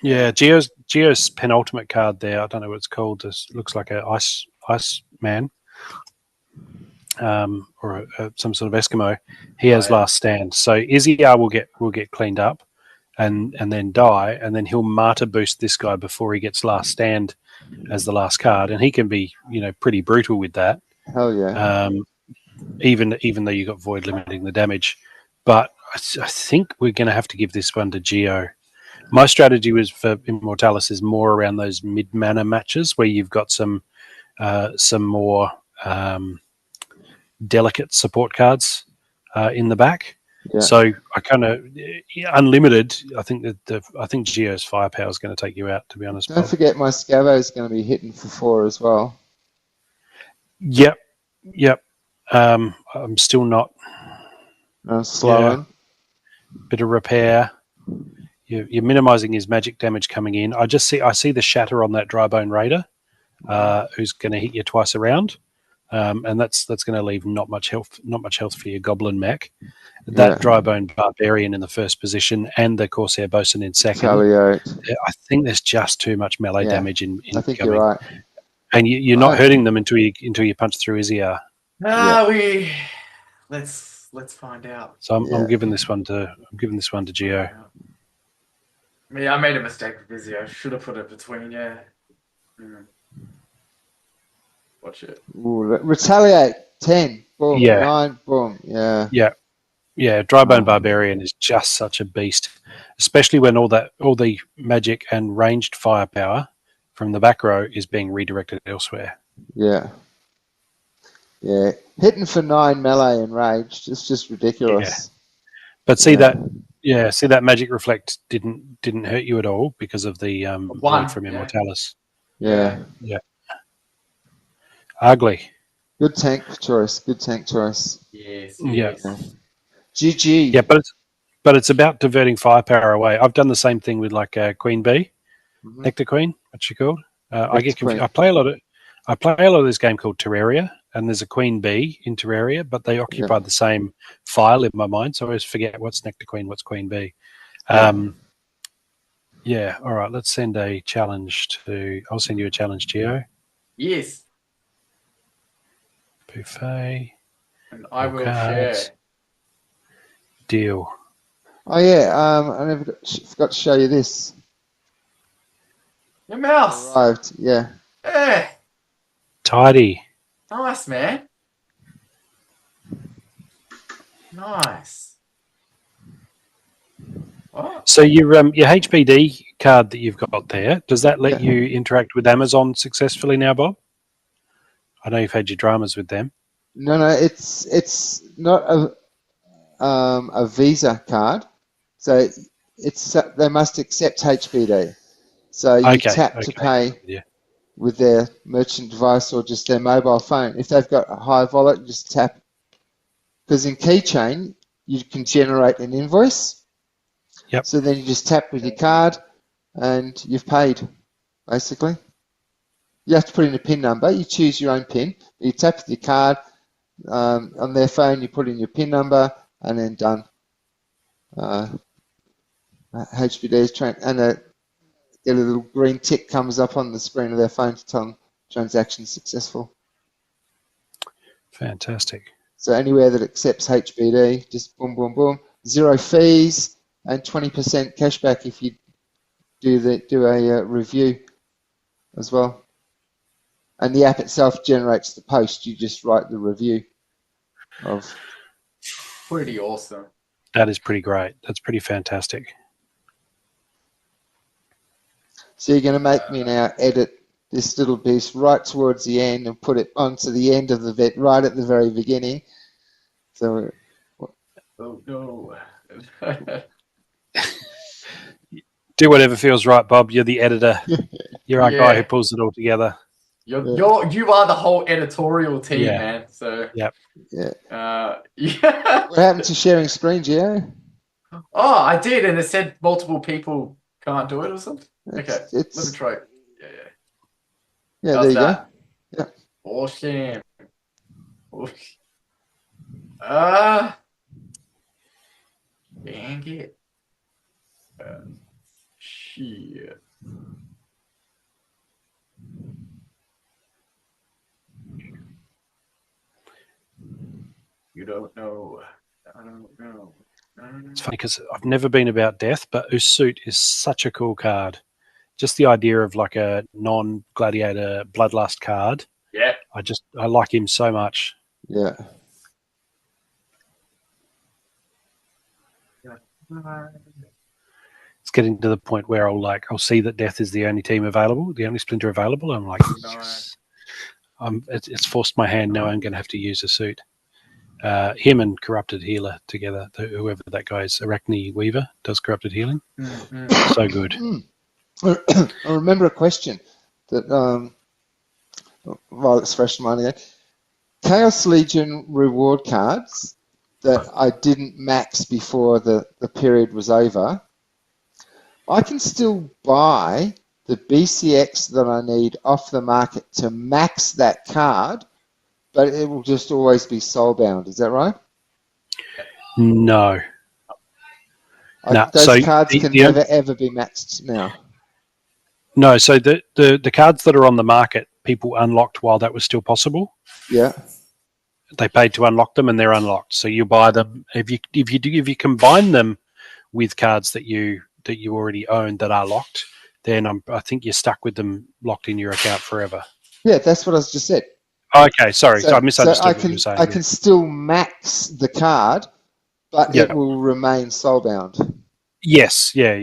Yeah, Geo's penultimate card there. I don't know what it's called. This looks like a ice man, or some sort of Eskimo. He has Last Stand. So Iziar will get cleaned up, and then die, and then he'll martyr boost this guy before he gets Last Stand as the last card, and he can be pretty brutal with that. Hell yeah. Even though you got void limiting the damage, but I think we're going to have to give this one to Geo. My strategy was for Immortalis is more around those mid mana matches where you've got some more delicate support cards in the back. Yeah. So I kind of unlimited. I think Geo's firepower is going to take you out. To be honest, don't forget my Scavo is going to be hitting for 4 as well. Yep. I'm still not. I'm slowing. Bit of repair. You're minimizing his magic damage coming in. I see the shatter on that Drybone Raider, who's going to hit you twice around. and that's going to leave not much health for your Goblin mech. That Drybone Barbarian in the first position and the Corsair Bosun in second. Retaliate. I think there's just too much melee damage in I think you're right. And you're not hurting them until you punch through Izzy. Let's find out. So I'm giving this one to Geo. Yeah, I made a mistake with Izzy. I should have put it between. Yeah. Watch it. Ooh, retaliate 10. Boom. 9. Boom. Yeah. Drybone Barbarian is just such a beast, especially when all the magic and ranged firepower from the back row is being redirected elsewhere. Yeah. Hitting for 9 melee and ranged is just ridiculous. Yeah. But see that magic reflect didn't hurt you at all because of the one from Immortalis. Yeah. Ugly. Good tank choice. Yes. GG. Yeah, but it's about diverting firepower away. I've done the same thing with like Queen Bee, Nectar Queen. What's she called? I get confused. I play a lot of this game called Terraria, and there's a Queen Bee in Terraria, but they occupy the same file in my mind, so I always forget what's Nectar Queen, what's Queen Bee. All right, let's send a challenge I'll send you a challenge, Geo. Yes. Buffet. And I will share. Deal. Oh yeah, I never forgot to show you this. Your mouse. Arrived, yeah. Tidy. Nice, man. Nice. What? So your HPD card that you've got there, does that let you interact with Amazon successfully now, Bob? I know you've had your dramas with them. No, it's not a Visa card, so they must accept HBD. So you tap to pay with their merchant device or just their mobile phone. If they've got a Hive wallet, you just tap. Because in keychain, you can generate an invoice. Yep. So then you just tap with your card, and you've paid, basically. You have to put in a PIN number. You choose your own PIN. You tap with your card. On their phone, you put in your PIN number, and then done. HBD is and a little green tick comes up on the screen of their phone to tell them transaction successful. Fantastic. So anywhere that accepts HBD, just boom, boom, boom. 0 fees and 20% cashback if you do a review as well. And the app itself generates the post. You just write the review of. Pretty awesome. That is pretty great. That's pretty fantastic. So you're going to make me now edit this little piece right towards the end and put it onto the end of the vet right at the very beginning. So. Oh no. Do whatever feels right, Bob. You're the editor. You're our guy who pulls it all together. You are the whole editorial team, man. So Yep. What happened to sharing screen, Gio? Oh, I did, and it said multiple people can't do it or something. Okay, let me try. Yeah, there you go. Yeah. Awesome. Dang it. Shit. You don't know. I don't know. It's funny because I've never been about death, but Usut is such a cool card. Just the idea of like a non-gladiator bloodlust card. Yeah. I like him so much. Yeah. It's getting to the point where I'll see that death is the only team available, the only splinter available. I'm like, yes. It's forced my hand. Now I'm going to have to use a suit. Him and Corrupted Healer together, whoever that guy is, Arachne Weaver, does Corrupted Healing. Mm-hmm. So good. I remember a question that, while it's fresh in mind again, Chaos Legion reward cards that I didn't max before the period was over, I can still buy the BCX that I need off the market to max that card, but it will just always be soulbound. Is that right? No. No. Those So cards can never ever be matched now. No. So the cards that are on the market, people unlocked while that was still possible. Yeah. They paid to unlock them, and they're unlocked. So you buy them if you combine them with cards that you already own that are locked, then I think you're stuck with them locked in your account forever. Yeah, that's what I just said. Okay, sorry, I misunderstood what you were saying. I can still max the card, but it will remain soulbound. Yes, yeah,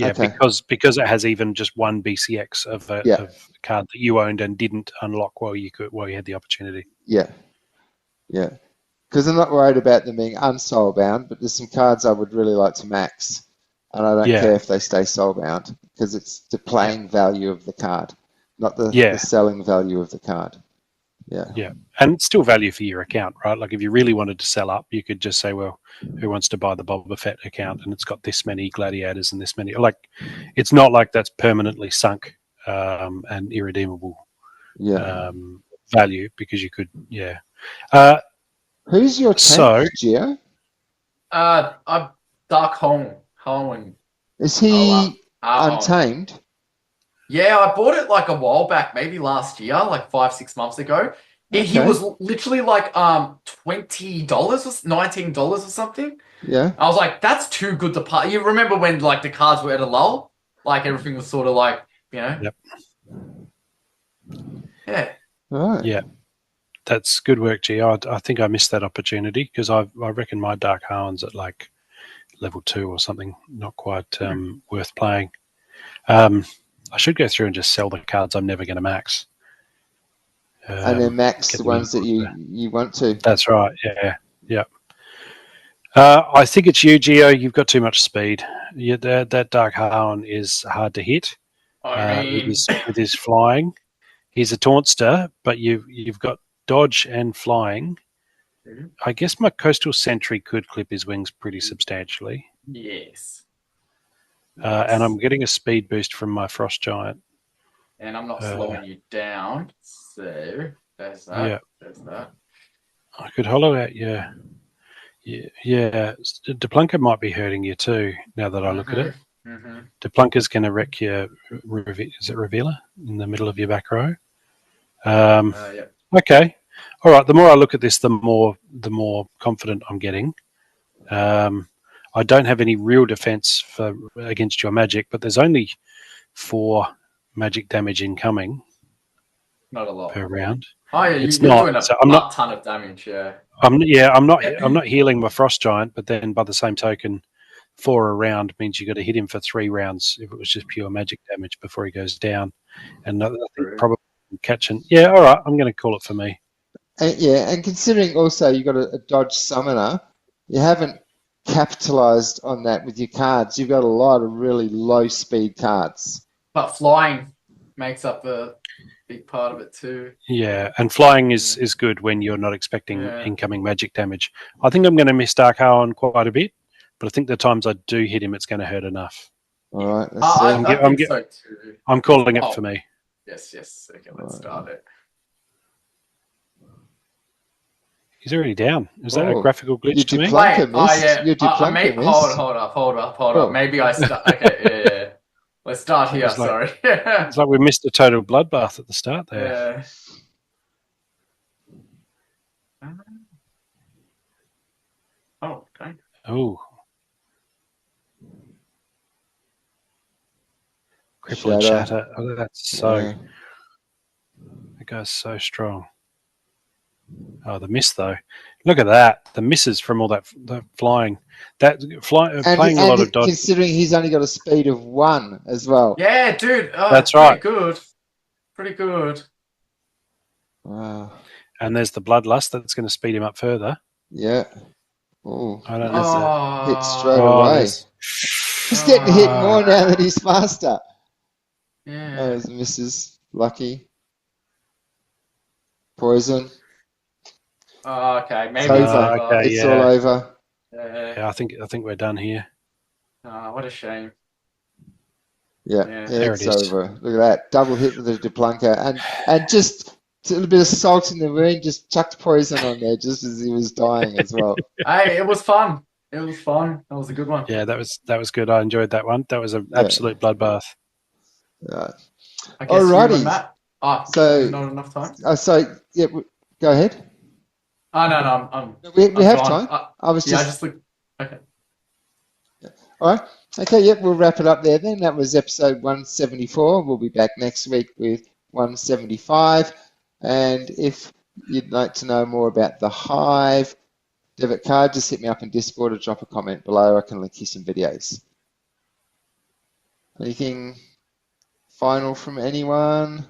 okay. because it has even just one BCX of a card that you owned and didn't unlock while you had the opportunity. Yeah, yeah. Because I'm not worried about them being unsoulbound, but there's some cards I would really like to max, and I don't care if they stay soulbound because it's the playing value of the card, not the selling value of the card. Yeah. Yeah. And it's still value for your account, right? Like if you really wanted to sell up, you could just say, well, who wants to buy the Boba Fett account? And it's got this many gladiators and this many. Like, it's not like that's permanently sunk and irredeemable value because you could, Who's your tank, Gio? I'm Dark Hong. Is he untamed? Yeah, I bought it like a while back, maybe last year, like 5-6 months ago. He was literally like $20 or $19 or something. Yeah. I was like, that's too good to part. You remember when like the cards were at a lull? Like everything was sort of like, you know? Yep. Yeah. Right. Yeah. That's good work, G. I think I missed that opportunity because I reckon my Dark Hound's at like level 2 or something, not quite worth playing. I should go through and just sell the cards I'm never going to max. And then max the ones that you want to. That's right, yeah. I think it's you, Gio. You've got too much speed. That Dark Hound is hard to hit with his flying. He's a tauntster, but you've got dodge and flying. Mm-hmm. I guess my Coastal Sentry could clip his wings pretty substantially. Yes. And I'm getting a speed boost from my Frost Giant. And I'm not slowing you down. So there's that. Yeah. There's that. I could hollow out, yeah. Deplunker might be hurting you too, now that I look at it. Mm-hmm. Deplunker's going to wreck your, is it Revealer? In the middle of your back row. Okay. All right, the more I look at this, the more confident I'm getting. I don't have any real defense against your magic, but there's only 4 magic damage incoming. Not a lot per round. Oh yeah, it's you're not, doing a so I'm not, ton of damage. Yeah. I'm not healing my Frost Giant, but then by the same token, 4 a round means you got to hit him for 3 rounds if it was just pure magic damage before he goes down. And I think probably catching. Yeah, all right, I'm going to call it for me. And considering also you got a dodge summoner, you haven't capitalized on that with your cards. You've got a lot of really low speed cards. But flying makes up a big part of it too. Yeah, and flying is good when you're not expecting incoming magic damage. I think I'm going to miss Dark Hound quite a bit, but I think the times I do hit him, it's going to hurt enough. All right. I think so too. I'm calling it for me. Yes. Okay, let's start it. He's already down. Is that a graphical glitch to me? Wait, yeah. Hold up. Maybe I start. Okay, yeah. Let's start here. Sorry. It's like we missed a total bloodbath at the start there. Yeah. Oh, okay. Oh. Crippling Shatter. Oh, that's so. Yeah. That guy's so strong. Oh, the miss though. Look at that. The misses from all that flying. Playing a lot of dodge. Considering he's only got a speed of 1 as well. Yeah, dude. Oh, that's right. Pretty good. Wow. And there's the Bloodlust that's going to speed him up further. Yeah. Oh, I don't know. Hit straight away. He's getting hit more now that he's faster. Yeah. Those misses. Lucky. Poison. Oh, okay. Maybe it's over. It's all over. Yeah, I think we're done here. Oh, what a shame. Yeah, there it's over. Look at that. Double hit with the Deplunker. And just little bit of salt in the wound, just chucked poison on there just as he was dying as well. Hey, it was fun. It was fun. That was a good one. Yeah, that was good. I enjoyed that one. That was an absolute bloodbath. Right. I guess Alrighty. you and Matt. So not enough time. Yeah, go ahead. Oh no, We have gone. time. I just looked. Okay. All right. Okay, yep, we'll wrap it up there then. That was episode 174. We'll be back next week with 175. And if you'd like to know more about the Hive Debit Card, just hit me up in Discord or drop a comment below. I can link you some videos. Anything final from anyone?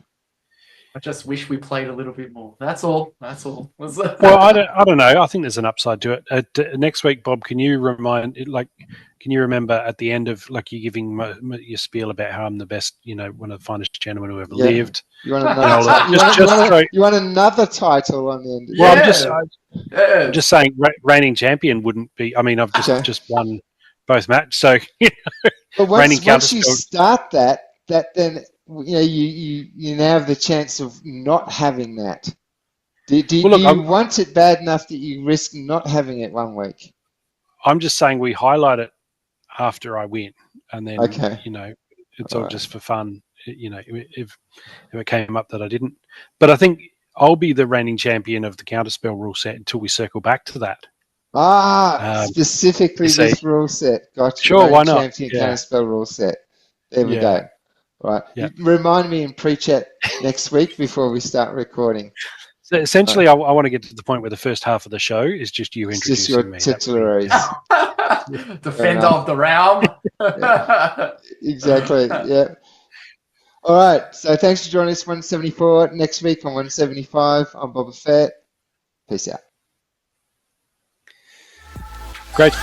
I just wish we played a little bit more. That's all. Well, I don't know. I think there's an upside to it. Next week, Bob, can you remember at the end of like you giving your spiel about how I'm the best, one of the finest gentlemen who ever lived? You want another? You want another title on the end? Well, I'm just saying, reigning champion wouldn't be. I mean, I've just won both matches, so But once you start that then you now have the chance of not having that. Do you want it bad enough that you risk not having it 1 week? I'm just saying we highlight it after I win, and then it's all just for fun. If it came up that I didn't, but I think I'll be the reigning champion of the Counterspell rule set until we circle back to that. Specifically this rule set. Gotcha. Sure, why not? Champion Counterspell rule set. There we go. Right. Yeah. Remind me in pre-chat next week before we start recording. So essentially, I want to get to the point where the first half of the show is just you introducing me. Just your titularies. Defender of the realm. Exactly. Yeah. All right. So thanks for joining us 174. Next week on 175, I'm Boba Fett. Peace out. Great.